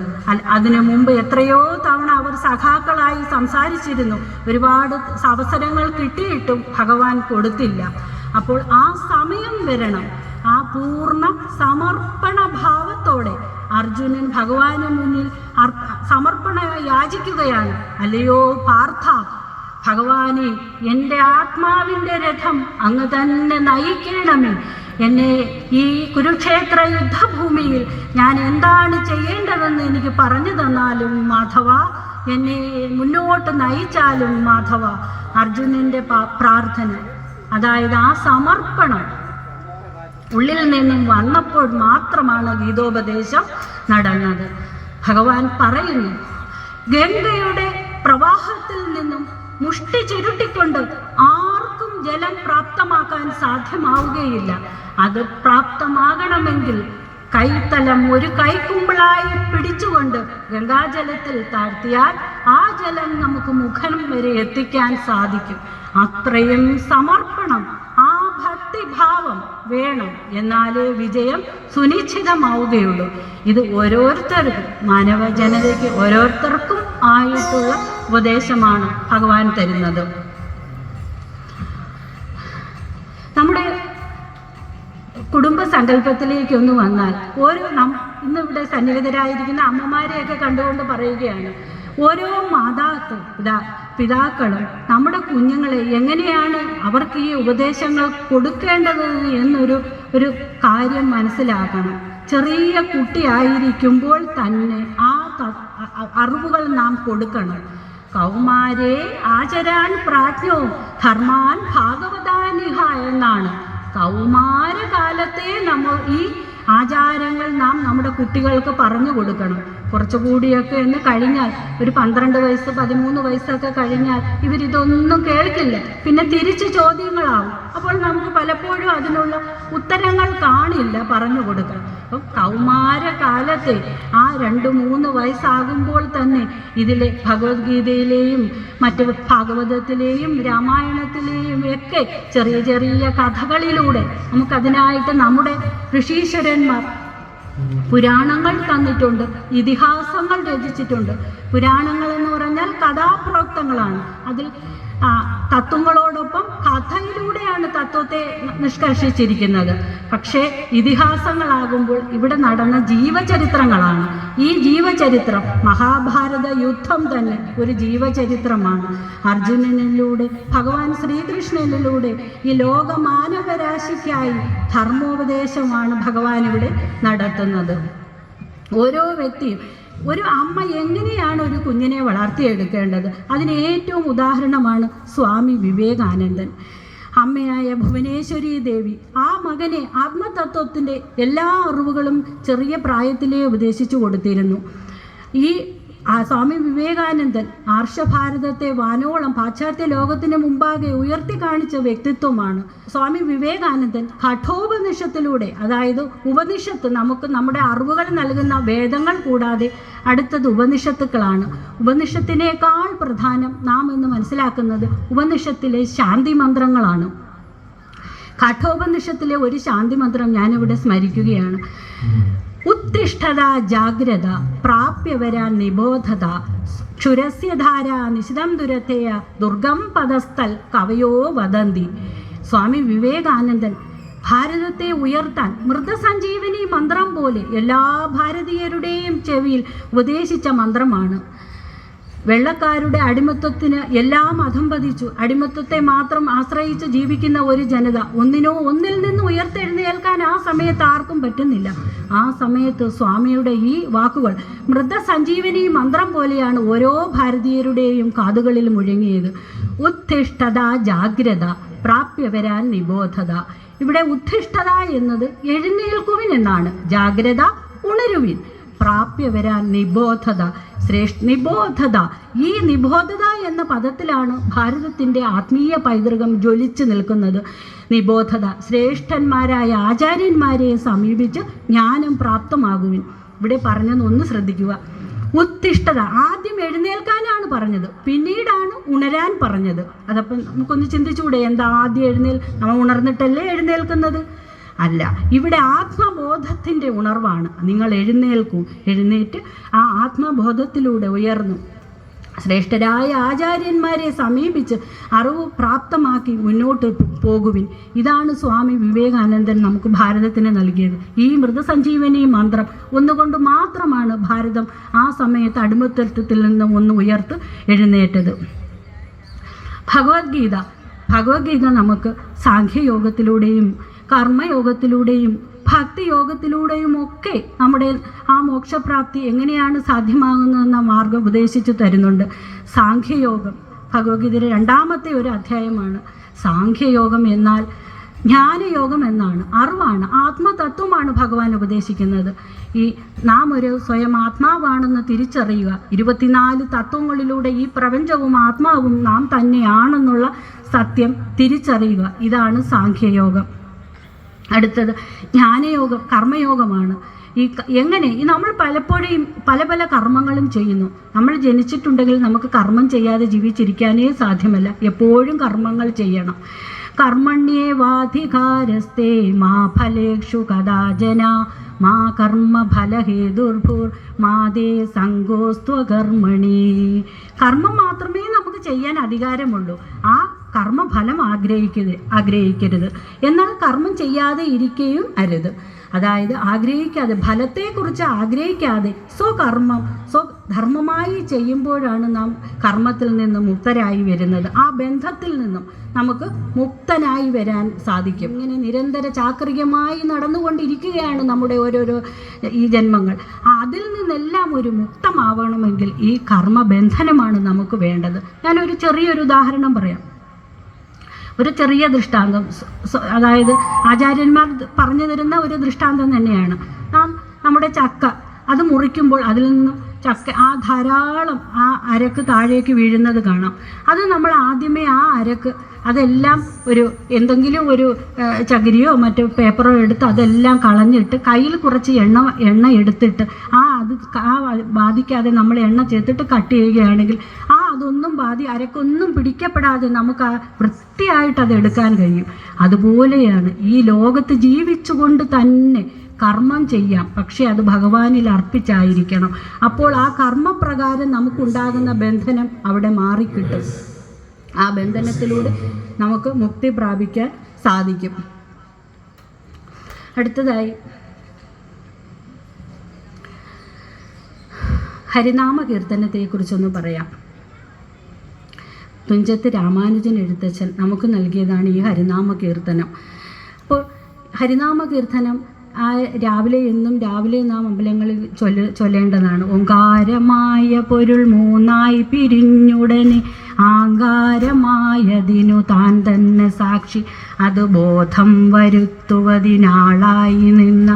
അതിനു മുമ്പ് എത്രയോ തവണ അവർ സഖാക്കളായി സംസാരിച്ചിരുന്നു. ഒരുപാട് അവസരങ്ങൾ കിട്ടിയിട്ടും ഭഗവാൻ കൊടുത്തില്ല. അപ്പോൾ ആ സമയം വരണം. ആ പൂർണ്ണ സമർപ്പണ ഭാവത്തോടെ അർജുനൻ ഭഗവാന് മുന്നിൽ സമർപ്പണ യാചിക്കുകയാണ്. അല്ലയോ പാർത്ഥ, ഭഗവാനെ, എൻ്റെ ആത്മാവിൻ്റെ രഥം അങ്ങ് തന്നെ നയിക്കണമേ. എന്നെ ഈ കുരുക്ഷേത്ര യുദ്ധഭൂമിയിൽ ഞാൻ എന്താണ് ചെയ്യേണ്ടതെന്ന് എനിക്ക് പറഞ്ഞു തന്നാലും മാധവ, എന്നെ മുന്നോട്ട് നയിച്ചാലും മാധവ. അർജുനൻ്റെ പ്രാർത്ഥന, അതായത് ആ സമർപ്പണം ഉള്ളിൽ നിന്നും വന്നപ്പോൾ മാത്രമാണ് ഗീതോപദേശം നടന്നത്. ഭഗവാൻ പറയുന്നു, ഗംഗയുടെ പ്രവാഹത്തിൽ നിന്നും മുഷ്ടി ചുരുട്ടിക്കൊണ്ട് ആർക്കും ജലം പ്രാപ്തമാക്കാൻ സാധ്യമാവുകയില്ല. അത് പ്രാപ്തമാകണമെങ്കിൽ കൈത്തലം ഒരു കൈക്കുമ്പിളായി പിടിച്ചുകൊണ്ട് ഗംഗാജലത്തിൽ താഴ്ത്തിയാൽ ആ ജലം നമുക്ക് മുഖം വരെ എത്തിക്കാൻ സാധിക്കും. അത്രയും സമർപ്പണം, ആ ഭക്തിഭാവം വേണം. എന്നാലേ വിജയം സുനിശ്ചിതമാവുകയുള്ളൂ. ഇത് ഓരോരുത്തർക്കും, മാനവ ജനതയ്ക്ക് ഓരോരുത്തർക്കും ആയിട്ടുള്ള ഉപദേശമാണ് ഭഗവാൻ തരുന്നത്. നമ്മുടെ കുടുംബ സങ്കല്പത്തിലേക്കൊന്ന് വന്നാൽ ഇന്നിവിടെ സന്നിഹിതരായിരിക്കുന്ന അമ്മമാരെയൊക്കെ കണ്ടുകൊണ്ട് പറയുകയാണ്, ഓരോ പിതാക്കളും നമ്മുടെ കുഞ്ഞുങ്ങളെ എങ്ങനെയാണ് അവർക്ക് ഈ ഉപദേശങ്ങൾ കൊടുക്കേണ്ടത് എന്നൊരു കാര്യം മനസ്സിലാക്കണം. ചെറിയ കുട്ടിയായിരിക്കുമ്പോൾ തന്നെ ആ അറിവുകൾ നാം കൊടുക്കണം. കൗമാരേ ആചരാൻ പ്രാജ്ഞോ ധർമാൻ ഭാഗവതാനിഹ എന്നാണ്. കൗമാരകാലത്തെ ഈ ആചാരങ്ങൾ നാം നമ്മുടെ കുട്ടികൾക്ക് പറഞ്ഞു കൊടുക്കണം. കുറച്ചുകൂടിയൊക്കെ എന്ന് കഴിഞ്ഞാൽ, ഒരു 12 വയസ്സ് 13 വയസ്സൊക്കെ കഴിഞ്ഞാൽ ഇവരിതൊന്നും കേൾക്കില്ല. പിന്നെ തിരിച്ച് ചോദ്യങ്ങളാവും. അപ്പോൾ നമുക്ക് പലപ്പോഴും അതിനുള്ള ഉത്തരങ്ങൾ കാണില്ല പറഞ്ഞു കൊടുക്കാൻ. അപ്പം കൗമാരകാലത്തെ ആ 2-3 വയസ്സാകുമ്പോൾ തന്നെ ഇതിലെ ഭഗവത്ഗീതയിലെയും മറ്റ് ഭാഗവതത്തിലെയും രാമായണത്തിലെയും ഒക്കെ ചെറിയ ചെറിയ കഥകളിലൂടെ നമുക്കതിനായിട്ട് നമ്മുടെ ഋഷീശ്വരന്മാർ പുരാണങ്ങൾ തന്നിട്ടുണ്ട്, ഇതിഹാസങ്ങൾ രചിച്ചിട്ടുണ്ട്. പുരാണങ്ങൾ എന്ന് പറഞ്ഞാൽ കഥാപ്രോക്തങ്ങളാണ്. അതിൽ തത്വങ്ങളോടൊപ്പം കഥയിലൂടെയാണ് തത്വത്തെ നിഷ്കർഷിച്ചിരിക്കുന്നത്. പക്ഷേ ഇതിഹാസങ്ങളാകുമ്പോൾ ഇവിടെ നടന്ന ജീവചരിത്രങ്ങളാണ്. ഈ ജീവചരിത്രം, മഹാഭാരത യുദ്ധം തന്നെ ഒരു ജീവചരിത്രമാണ്. അർജുനനിലൂടെ, ഭഗവാൻ ശ്രീകൃഷ്ണനിലൂടെ ഈ ലോക മാനവരാശിക്കായി ധർമ്മോപദേശമാണ് ഭഗവാൻ ഇവിടെ നടത്തുന്നത്. ഓരോ വ്യക്തിയും, ഒരു അമ്മ എങ്ങനെയാണ് ഒരു കുഞ്ഞിനെ വളർത്തിയെടുക്കേണ്ടത്, അതിന് ഏറ്റവും ഉദാഹരണമാണ് സ്വാമി വിവേകാനന്ദൻ. അമ്മയായ ഭുവനേശ്വരി ദേവി ആ മകനെ ആത്മതത്വത്തിൻ്റെ എല്ലാ അറിവുകളും ചെറിയ പ്രായത്തിലേ ഉപദേശിച്ചു കൊടുത്തിരുന്നു. ഈ സ്വാമി വിവേകാനന്ദൻ ആർഷഭാരതത്തെ വാനോളം പാശ്ചാത്യ ലോകത്തിന് മുമ്പാകെ ഉയർത്തി കാണിച്ച വ്യക്തിത്വമാണ്. സ്വാമി വിവേകാനന്ദൻ കഠോപനിഷത്തിലൂടെ, അതായത് ഉപനിഷത്ത്, നമുക്ക് നമ്മുടെ അറിവുകൾ നൽകുന്ന വേദങ്ങൾ കൂടാതെ അടുത്തത് ഉപനിഷത്തുക്കളാണ്. ഉപനിഷത്തിനേക്കാൾ പ്രധാനം നാം എന്ന് മനസ്സിലാക്കുന്നത് ഉപനിഷത്തിലെ ശാന്തി മന്ത്രങ്ങളാണ്. കഠോപനിഷത്തിലെ ഒരു ശാന്തി മന്ത്രം ഞാനിവിടെ സ്മരിക്കുകയാണ്. ഉത്തിഷ്ഠത ജാഗ്രത പ്രാപ്യവരാൻ നിബോധത ക്ഷുരസ്യധാര നിശിതം ദുരതയ ദുർഗം പദസ്ഥൽ കവയോ വദന്തി. സ്വാമി വിവേകാനന്ദൻ ഭാരതത്തെ ഉയർത്താൻ മൃതസഞ്ജീവനി മന്ത്രം പോലെ എല്ലാ ഭാരതീയരുടെയും ചെവിയിൽ ഉപദേശിച്ച മന്ത്രമാണ്. വെള്ളക്കാരുടെ അടിമത്വത്തിന് എല്ലാം അധംപതിച്ചു. അടിമത്വത്തെ മാത്രം ആശ്രയിച്ച് ജീവിക്കുന്ന ഒരു ജനത ഒന്നിൽ നിന്ന് ഉയർത്തെഴുന്നേൽക്കാൻ ആ സമയത്ത് ആർക്കും പറ്റുന്നില്ല. ആ സമയത്ത് സ്വാമിയുടെ ഈ വാക്കുകൾ മൃതസഞ്ജീവനി മന്ത്രം പോലെയാണ് ഓരോ ഭാരതീയരുടെയും കാതുകളിൽ മുഴങ്ങിയത്. ഉത്തിഷ്ഠത ജാഗ്രത പ്രാപ്യവരാൻ നിബോധത. ഇവിടെ ഉത്തിഷ്ഠത എന്നത് എഴുന്നേൽക്കുവിൻ എന്നാണ്. ജാഗ്രത ഉണരുവിൻ. പ്രാപ്യവരാൻ നിബോധത നിബോധത. ഈ നിബോധത എന്ന പദത്തിലാണ് ഭാരതത്തിൻ്റെ ആത്മീയ പൈതൃകം ജ്വലിച്ചു നിൽക്കുന്നത്. നിബോധത, ശ്രേഷ്ഠന്മാരായ ആചാര്യന്മാരെ സമീപിച്ച് ജ്ഞാനം പ്രാപ്തമാകുവിൻ. ഇവിടെ പറഞ്ഞത് ഒന്ന് ശ്രദ്ധിക്കുക. ഉത്തിഷ്ഠത, ആദ്യം എഴുന്നേൽക്കാനാണ് പറഞ്ഞത്, പിന്നീടാണ് ഉണരാൻ പറഞ്ഞത്. അതപ്പം നമുക്കൊന്ന് ചിന്തിച്ചുകൂടെ, എന്താ ആദ്യം നമ്മൾ ഉണർന്നിട്ടല്ലേ എഴുന്നേൽക്കുന്നത്? അല്ല, ഇവിടെ ആത്മബോധത്തിൻ്റെ ഉണർവാണ്. നിങ്ങൾ എഴുന്നേൽക്കൂ. എഴുന്നേറ്റ് ആ ആത്മബോധത്തിലൂടെ ഉയർന്നു ശ്രേഷ്ഠരായ ആചാര്യന്മാരെ സമീപിച്ച് അറിവ് പ്രാപ്തമാക്കി മുന്നോട്ട് പോകുവിൻ. ഇതാണ് സ്വാമി വിവേകാനന്ദൻ നമുക്ക് ഭാരതത്തിന് നൽകിയത്. ഈ മൃതസഞ്ജീവനി മന്ത്രം ഒന്നുകൊണ്ട് മാത്രമാണ് ഭാരതം ആ സമയത്ത് അടിമത്തത്തിൽ നിന്ന് ഒന്ന് ഉയർത്ത് എഴുന്നേറ്റത്. ഭഗവത്ഗീത നമുക്ക് സാഖ്യയോഗത്തിലൂടെയും കർമ്മയോഗത്തിലൂടെയും ഭക്തിയോഗത്തിലൂടെയും ഒക്കെ നമ്മുടെ ആ മോക്ഷപ്രാപ്തി എങ്ങനെയാണ് സാധ്യമാകുന്നതെന്ന മാർഗം ഉപദേശിച്ചു തരുന്നുണ്ട്. സാഖ്യയോഗം ഭഗവത്ഗീതയുടെ 2ാമത്തെ ഒരു അധ്യായമാണ്. സാഖ്യയോഗം എന്നാൽ ജ്ഞാനയോഗം എന്നാണ്, അറിവാണ്, ആത്മതത്വമാണ് ഭഗവാൻ ഉപദേശിക്കുന്നത്. ഈ നാം ഒരു സ്വയം ആത്മാവാണെന്ന് തിരിച്ചറിയുക. 24 തത്വങ്ങളിലൂടെ ഈ പ്രപഞ്ചവും ആത്മാവും നാം തന്നെയാണെന്നുള്ള സത്യം തിരിച്ചറിയുക. ഇതാണ് സാഖ്യയോഗം. അടുത്തത് ജ്ഞാനയോഗം, കർമ്മയോഗമാണ്. എങ്ങനെ നമ്മൾ പലപ്പോഴും പല കർമ്മങ്ങളും ചെയ്യുന്നു. നമ്മൾ ജനിച്ചിട്ടുണ്ടെങ്കിൽ നമുക്ക് കർമ്മം ചെയ്യാതെ ജീവിച്ചിരിക്കാനേ സാധ്യമല്ല. എപ്പോഴും കർമ്മങ്ങൾ ചെയ്യണം. കർമ്മണ്യേവാധികാരസ്തേ മാ ഫലേഷു കദാചന മാ കർമ്മ ഫലഹേതുർഭൂർ മാതേ സംഗോസ്ത്വകർമ്മണി. കർമ്മം മാത്രമേ നമുക്ക് ചെയ്യാൻ അധികാരമുള്ളൂ. ആ കർമ്മഫലം ആഗ്രഹിക്കരുത്. എന്നാൽ കർമ്മം ചെയ്യാതെ ഇരിക്കുകയും അരുത്. അതായത് ആഗ്രഹിക്കാതെ, ഫലത്തെക്കുറിച്ച് ആഗ്രഹിക്കാതെ സ്വധർമ്മമായി ചെയ്യുമ്പോഴാണ് നാം കർമ്മത്തിൽ നിന്നും മുക്തരായി വരുന്നത്. ആ ബന്ധത്തിൽ നിന്നും നമുക്ക് മുക്തനായി വരാൻ സാധിക്കും. ഇങ്ങനെ നിരന്തര ചാക്രികമായി നടന്നുകൊണ്ടിരിക്കുകയാണ് നമ്മുടെ ഓരോരോ ഈ ജന്മങ്ങൾ. അതിൽ നിന്നെല്ലാം ഒരു മുക്തമാവണമെങ്കിൽ ഈ കർമ്മബന്ധനമാണ് നമുക്ക് വേണ്ടത്. ഞാനൊരു ചെറിയൊരു ഉദാഹരണം പറയാം. ഒരു ചെറിയ ദൃഷ്ടാന്തം, അതായത് ആചാര്യന്മാർ പറഞ്ഞു തരുന്ന ഒരു ദൃഷ്ടാന്തം തന്നെയാണ്. നമ്മുടെ ചക്ക അത് മുറിക്കുമ്പോൾ അതിൽ നിന്നും ധാരാളം ആ അരക്ക് താഴേക്ക് വീഴുന്നത് കാണാം. അത് നമ്മൾ ആദ്യമേ ആ അരക്ക് അതെല്ലാം എന്തെങ്കിലും ഒരു ചകിരിയോ മറ്റോ പേപ്പറോ എടുത്ത് അതെല്ലാം കളഞ്ഞിട്ട് കയ്യിൽ കുറച്ച് എണ്ണ എടുത്തിട്ട് അത് ബാധിക്കാതെ നമ്മൾ എണ്ണ ചേർത്തിട്ട് കട്ട് ചെയ്യുകയാണെങ്കിൽ അതൊന്നും അരക്കൊന്നും പിടിക്കപ്പെടാതെ നമുക്ക് വൃത്തിയായിട്ട് അത് എടുക്കാൻ കഴിയും. അതുപോലെയാണ് ഈ ലോകത്ത് ജീവിച്ചുകൊണ്ട് തന്നെ കർമ്മം ചെയ്യാം, പക്ഷെ അത് ഭഗവാനിൽ അർപ്പിച്ചായിരിക്കണം. അപ്പോൾ ആ കർമ്മപ്രകാരം നമുക്കുണ്ടാകുന്ന ബന്ധനം അവിടെ മാറിക്കിട്ടും. ആ ബന്ധനത്തിലൂടെ നമുക്ക് മുക്തി പ്രാപിക്കാൻ സാധിക്കും. അടുത്തതായി ഹരിനാമ കീർത്തനത്തെക്കുറിച്ചൊന്ന് പറയാം. തുഞ്ചത്ത് രാമാനുജൻ എഴുത്തച്ഛൻ നമുക്ക് നൽകിയതാണ് ഈ ഹരിനാമ കീർത്തനം. അപ്പോൾ ഹരിനാമ കീർത്തനം രാവിലെ നാം അമ്പലങ്ങളിൽ ചൊല്ലേണ്ടതാണ്. ഓങ്കാരമായ പൊരുൾ മൂന്നായി പിരിഞ്ഞുടനെ ആങ്കാരമായതിനു താൻ തന്നെ സാക്ഷി, അത് ബോധം വരുത്തുവതിനാളായി നിന്ന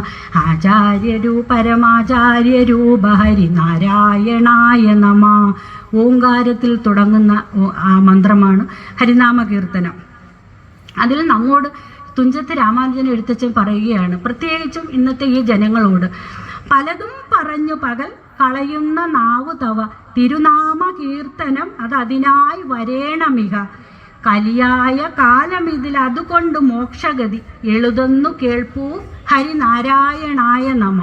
പരമാചാര്യരൂപ ഹരിനാരായണായ നമ. ഓങ്കാരത്തിൽ തുടങ്ങുന്ന ആ മന്ത്രമാണ് ഹരിനാമ കീർത്തനം. അതിൽ നമ്മോട് തുഞ്ചത്ത് രാമാനുജൻ എഴുത്തച്ഛൻ പറയുകയാണ്, പ്രത്യേകിച്ചും ഇന്നത്തെ ഈ ജനങ്ങളോട്, പലതും പറഞ്ഞു പകൽ കളയുന്ന നാവു തവ തിരുനാമ കീർത്തനം അതതിനായി വരേണമിക, കലിയായ കാലമിതിൽ അതുകൊണ്ട് മോക്ഷഗതി എഴുതുന്നു കേൾപ്പൂ ഹരിനാരായണായ നമ.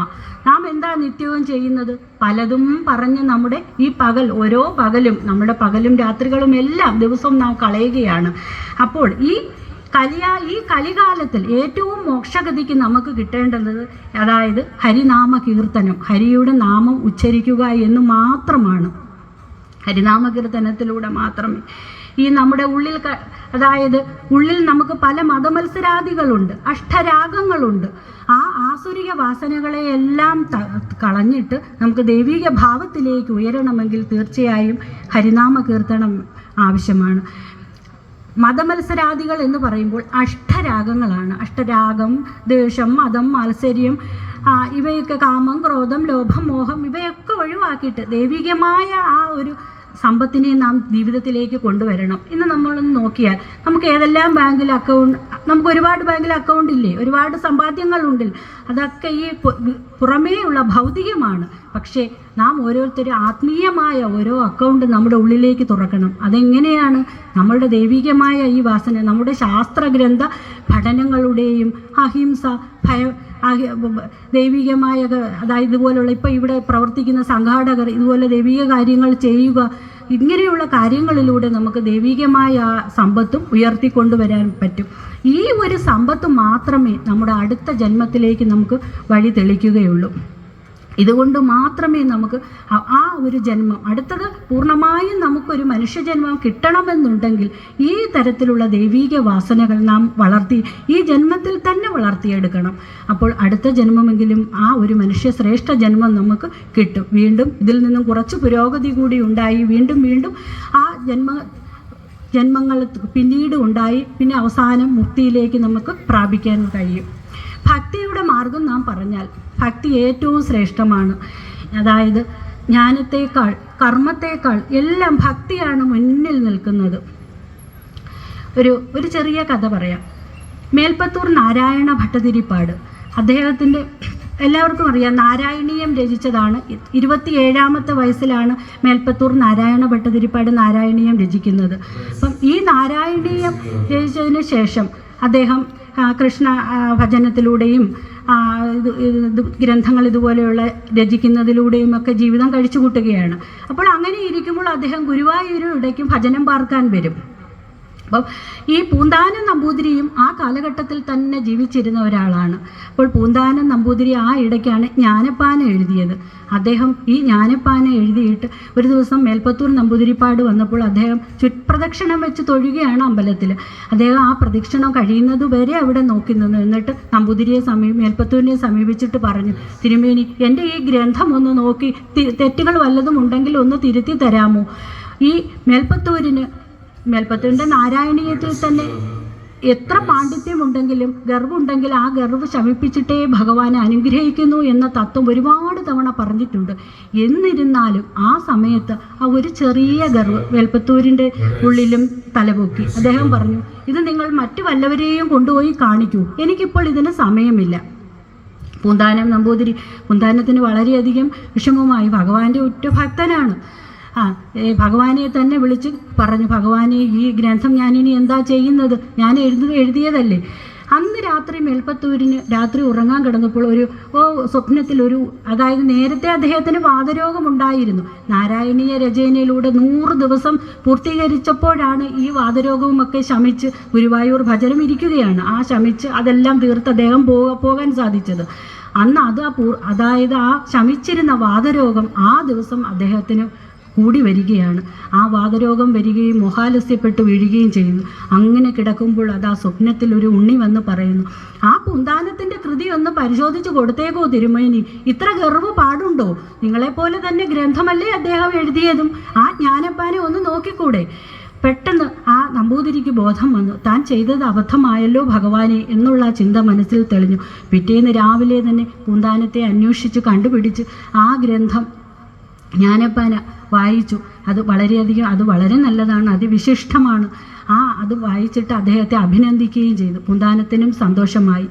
നാം എന്താ നിത്യവും ചെയ്യുന്നത്? പലതും പറഞ്ഞ് നമ്മുടെ ഈ പകൽ, ഓരോ പകലും, നമ്മുടെ പകലും രാത്രികളും എല്ലാം ദിവസവും നാം കളയുകയാണ്. അപ്പോൾ ഈ കലികാലത്തിൽ ഏറ്റവും മോക്ഷഗതിക്ക് നമുക്ക് കിട്ടേണ്ടത് അതായത് ഹരിനാമ കീർത്തനം, ഹരിയുടെ നാമം ഉച്ചരിക്കുക എന്ന് മാത്രമാണ്. ഹരിനാമ കീർത്തനത്തിലൂടെ മാത്രമേ ഈ നമ്മുടെ ഉള്ളിൽ ഉള്ളിൽ നമുക്ക് പല മതമത്സരാദികളുണ്ട്, അഷ്ടരാഗങ്ങളുണ്ട്. ആ ആസുരിക വാസനകളെയെല്ലാം കളഞ്ഞിട്ട് നമുക്ക് ദൈവിക ഭാവത്തിലേക്ക് ഉയരണമെങ്കിൽ തീർച്ചയായും ഹരിനാമ കീർത്തനം ആവശ്യമാണ്. മതമത്സരാദികൾ എന്ന് പറയുമ്പോൾ അഷ്ടരാഗങ്ങളാണ്. അഷ്ടരാഗം, ദേഷ്യം, മതം, മാത്സര്യം, ഇവയൊക്കെ, കാമം, ക്രോധം, ലോഭം, മോഹം, ഇവയൊക്കെ ഒഴിവാക്കിയിട്ട് ദൈവികമായ ആ ഒരു സമ്പത്തിനെ നാം ജീവിതത്തിലേക്ക് കൊണ്ടുവരണം. ഇന്ന് നമ്മളൊന്ന് നോക്കിയാൽ നമുക്ക് ഏതെല്ലാം ബാങ്കിൽ അക്കൗണ്ട്, നമുക്ക് ഒരുപാട് ബാങ്കിൽ അക്കൗണ്ട് ഇല്ലേ, ഒരുപാട് സമ്പാദ്യങ്ങളുണ്ട്. അതൊക്കെ ഈ പുറമേയുള്ള ഭൗതികമാണ്. പക്ഷേ നാം ഓരോരുത്തരും ആത്മീയമായ ഓരോ അക്കൗണ്ട് നമ്മുടെ ഉള്ളിലേക്ക് തുറക്കണം. അതെങ്ങനെയാണ്? നമ്മളുടെ ദൈവികമായ ഈ വാസന, നമ്മുടെ ശാസ്ത്രഗ്രന്ഥ പഠനങ്ങളുടെയും അഹിംസ, ദൈവികമായ, അതായത് ഇതുപോലുള്ള ഇപ്പോൾ ഇവിടെ പ്രവർത്തിക്കുന്ന സംഘാടകർ ഇതുപോലെ ദൈവിക കാര്യങ്ങൾ ചെയ്യുക, ഇങ്ങനെയുള്ള കാര്യങ്ങളിലൂടെ നമുക്ക് ദൈവികമായ സമ്പത്തും ഉയർത്തിക്കൊണ്ടുവരാൻ പറ്റും. ഈ ഒരു സമ്പത്ത് മാത്രമേ നമ്മുടെ അടുത്ത ജന്മത്തിലേക്ക് നമുക്ക് വഴി തെളിക്കുകയുള്ളൂ. ഇതുകൊണ്ട് മാത്രമേ നമുക്ക് ആ ഒരു ജന്മം, അടുത്തത് പൂർണ്ണമായും നമുക്കൊരു മനുഷ്യജന്മം കിട്ടണമെന്നുണ്ടെങ്കിൽ ഈ തരത്തിലുള്ള ദൈവീക വാസനകൾ നാം ഈ ജന്മത്തിൽ തന്നെ വളർത്തിയെടുക്കണം. അപ്പോൾ അടുത്ത ജന്മമെങ്കിലും ആ ഒരു മനുഷ്യ ശ്രേഷ്ഠ ജന്മം നമുക്ക് കിട്ടും. വീണ്ടും ഇതിൽ നിന്നും കുറച്ച് പുരോഗതി കൂടി ഉണ്ടായി വീണ്ടും ആ ജന്മങ്ങൾ പിന്നീട് ഉണ്ടായി പിന്നെ അവസാനം മുക്തിയിലേക്ക് നമുക്ക് പ്രാപിക്കാൻ കഴിയും. ഭക്തിയുടെ മാർഗം നാം പറഞ്ഞാൽ ഭക്തി ഏറ്റവും ശ്രേഷ്ഠമാണ്. അതായത് ജ്ഞാനത്തേക്കാൾ കർമ്മത്തേക്കാൾ എല്ലാം ഭക്തിയാണ് മുന്നിൽ നിൽക്കുന്നത്. ഒരു ചെറിയ കഥ പറയാം. മേൽപ്പത്തൂർ നാരായണ ഭട്ടതിരിപ്പാട്, അദ്ദേഹത്തിൻ്റെ എല്ലാവർക്കും അറിയാം, നാരായണീയം രചിച്ചതാണ്. 27ാമത്തെ വയസ്സിലാണ് മേൽപ്പത്തൂർ നാരായണ ഭട്ടതിരിപ്പാട് നാരായണീയം രചിക്കുന്നത്. അപ്പം ഈ നാരായണീയം രചിച്ചതിന് ശേഷം അദ്ദേഹം കൃഷ്ണ ഭജനത്തിലൂടെയും ഗ്രന്ഥങ്ങൾ ഇതുപോലെയുള്ള രചിക്കുന്നതിലൂടെയും ഒക്കെ ജീവിതം കഴിച്ചു കൂട്ടുകയാണ്. അപ്പോൾ അങ്ങനെ ഇരിക്കുമ്പോൾ അദ്ദേഹം ഗുരുവായൂരും ഇടയ്ക്കും ഭജനം പാർക്കാൻ വരും. അപ്പം ഈ പൂന്താനം നമ്പൂതിരിയും ആ കാലഘട്ടത്തിൽ തന്നെ ജീവിച്ചിരുന്ന ഒരാളാണ്. അപ്പോൾ പൂന്താനം നമ്പൂതിരി ആ ഇടയ്ക്കാണ് ജ്ഞാനപ്പാന എഴുതിയത്. അദ്ദേഹം ഈ ജ്ഞാനപ്പാന എഴുതിയിട്ട് ഒരു ദിവസം മേൽപ്പത്തൂർ നമ്പൂതിരിപ്പാട് വന്നപ്പോൾ അദ്ദേഹം ചുറ്റുപ്രദക്ഷിണം വെച്ച് തൊഴുകയാണ് അമ്പലത്തിൽ. അദ്ദേഹം ആ പ്രദക്ഷിണം കഴിയുന്നത് വരെ അവിടെ നോക്കി നിന്നു. എന്നിട്ട് നമ്പൂതിരിയെ മേൽപ്പത്തൂരിനെ സമീപിച്ചിട്ട് പറഞ്ഞു, തിരുമേനി, എൻ്റെ ഈ ഗ്രന്ഥം ഒന്ന് നോക്കി തെറ്റുകൾ വല്ലതും ഉണ്ടെങ്കിൽ ഒന്ന് തിരുത്തി തരാമോ? ഈ മേൽപ്പത്തൂരിൻ്റെ നാരായണീയത്തിൽ തന്നെ എത്ര പാണ്ഡിത്യമുണ്ടെങ്കിലും ഗർവുണ്ടെങ്കിൽ ആ ഗർവ് ശമിപ്പിച്ചിട്ടേ ഭഗവാനെ അനുഗ്രഹിക്കുന്നു എന്ന തത്വം ഒരുപാട് തവണ പറഞ്ഞിട്ടുണ്ട്. എന്നിരുന്നാലും ആ സമയത്ത് ആ ഒരു ചെറിയ ഗർവ് മേൽപ്പത്തൂരിൻ്റെ ഉള്ളിലും തലപൊക്കി. അദ്ദേഹം പറഞ്ഞു, ഇത് നിങ്ങൾ മറ്റു വല്ലവരെയും കൊണ്ടുപോയി കാണിക്കൂ, എനിക്കിപ്പോൾ ഇതിന് സമയമില്ല. പൂന്താനത്തിന് വളരെയധികം വിഷമമായി. ഭഗവാന്റെ ഉറ്റ ഭക്തനാണ്. ഭഗവാനെ തന്നെ വിളിച്ച് പറഞ്ഞു, ഭഗവാനെ, ഈ ഗ്രന്ഥം ഞാനിനി എന്താ ചെയ്യുന്നത്? ഞാൻ എഴുതിയതല്ലേ. അന്ന് രാത്രി മേൽപ്പത്തൂരിന് രാത്രി ഉറങ്ങാൻ കിടന്നപ്പോൾ സ്വപ്നത്തിൽ അതായത് നേരത്തെ അദ്ദേഹത്തിന് വാതരോഗമുണ്ടായിരുന്നു. നാരായണീയ രചനയിലൂടെ 100 ദിവസം പൂർത്തീകരിച്ചപ്പോഴാണ് ഈ വാതരോഗവുമൊക്കെ ശമിച്ച് ഗുരുവായൂർ ഭജനം ഇരിക്കുകയാണ്. ശമിച്ച് അതെല്ലാം തീർത്ത് അദ്ദേഹം പോകാൻ സാധിച്ചത്. അന്ന് അതായത് ആ ശമിച്ചിരുന്ന വാതരോഗം ആ ദിവസം അദ്ദേഹത്തിന് കൂടി വരികയാണ്. ആ വാതരോഗം വരികയും മോഹാലസ്യപ്പെട്ട് വീഴുകയും ചെയ്യുന്നു. അങ്ങനെ കിടക്കുമ്പോൾ ആ സ്വപ്നത്തിൽ ഒരു ഉണ്ണി വന്ന് പറയുന്നു, ആ പൂന്താനത്തിൻ്റെ കൃതി ഒന്ന് പരിശോധിച്ച് കൊടുത്തേക്കോ തിരുമേനി, ഇത്ര ഗർവ് പാടുണ്ടോ? നിങ്ങളെപ്പോലെ തന്നെ ഗ്രന്ഥമല്ലേ അദ്ദേഹം എഴുതിയതും, ആ ജ്ഞാനപ്പാനെ ഒന്ന് നോക്കിക്കൂടെ? പെട്ടെന്ന് ആ നമ്പൂതിരിക്ക് ബോധം വന്നു. താൻ ചെയ്തത് അബദ്ധമായല്ലോ ഭഗവാനെ എന്നുള്ള ചിന്ത മനസ്സിൽ തെളിഞ്ഞു. പിറ്റേന്ന് രാവിലെ തന്നെ പൂന്താനത്തെ അന്വേഷിച്ച് കണ്ടുപിടിച്ച് ആ ഗ്രന്ഥം ജ്ഞാനപ്പാന വായിച്ചു. അത് വളരെ നല്ലതാണ്, അതിവിശിഷ്ടമാണ്. അത് വായിച്ചിട്ട് അദ്ദേഹത്തെ അഭിനന്ദിക്കുകയും ചെയ്തു. പൂന്താനത്തിനും സന്തോഷമായി.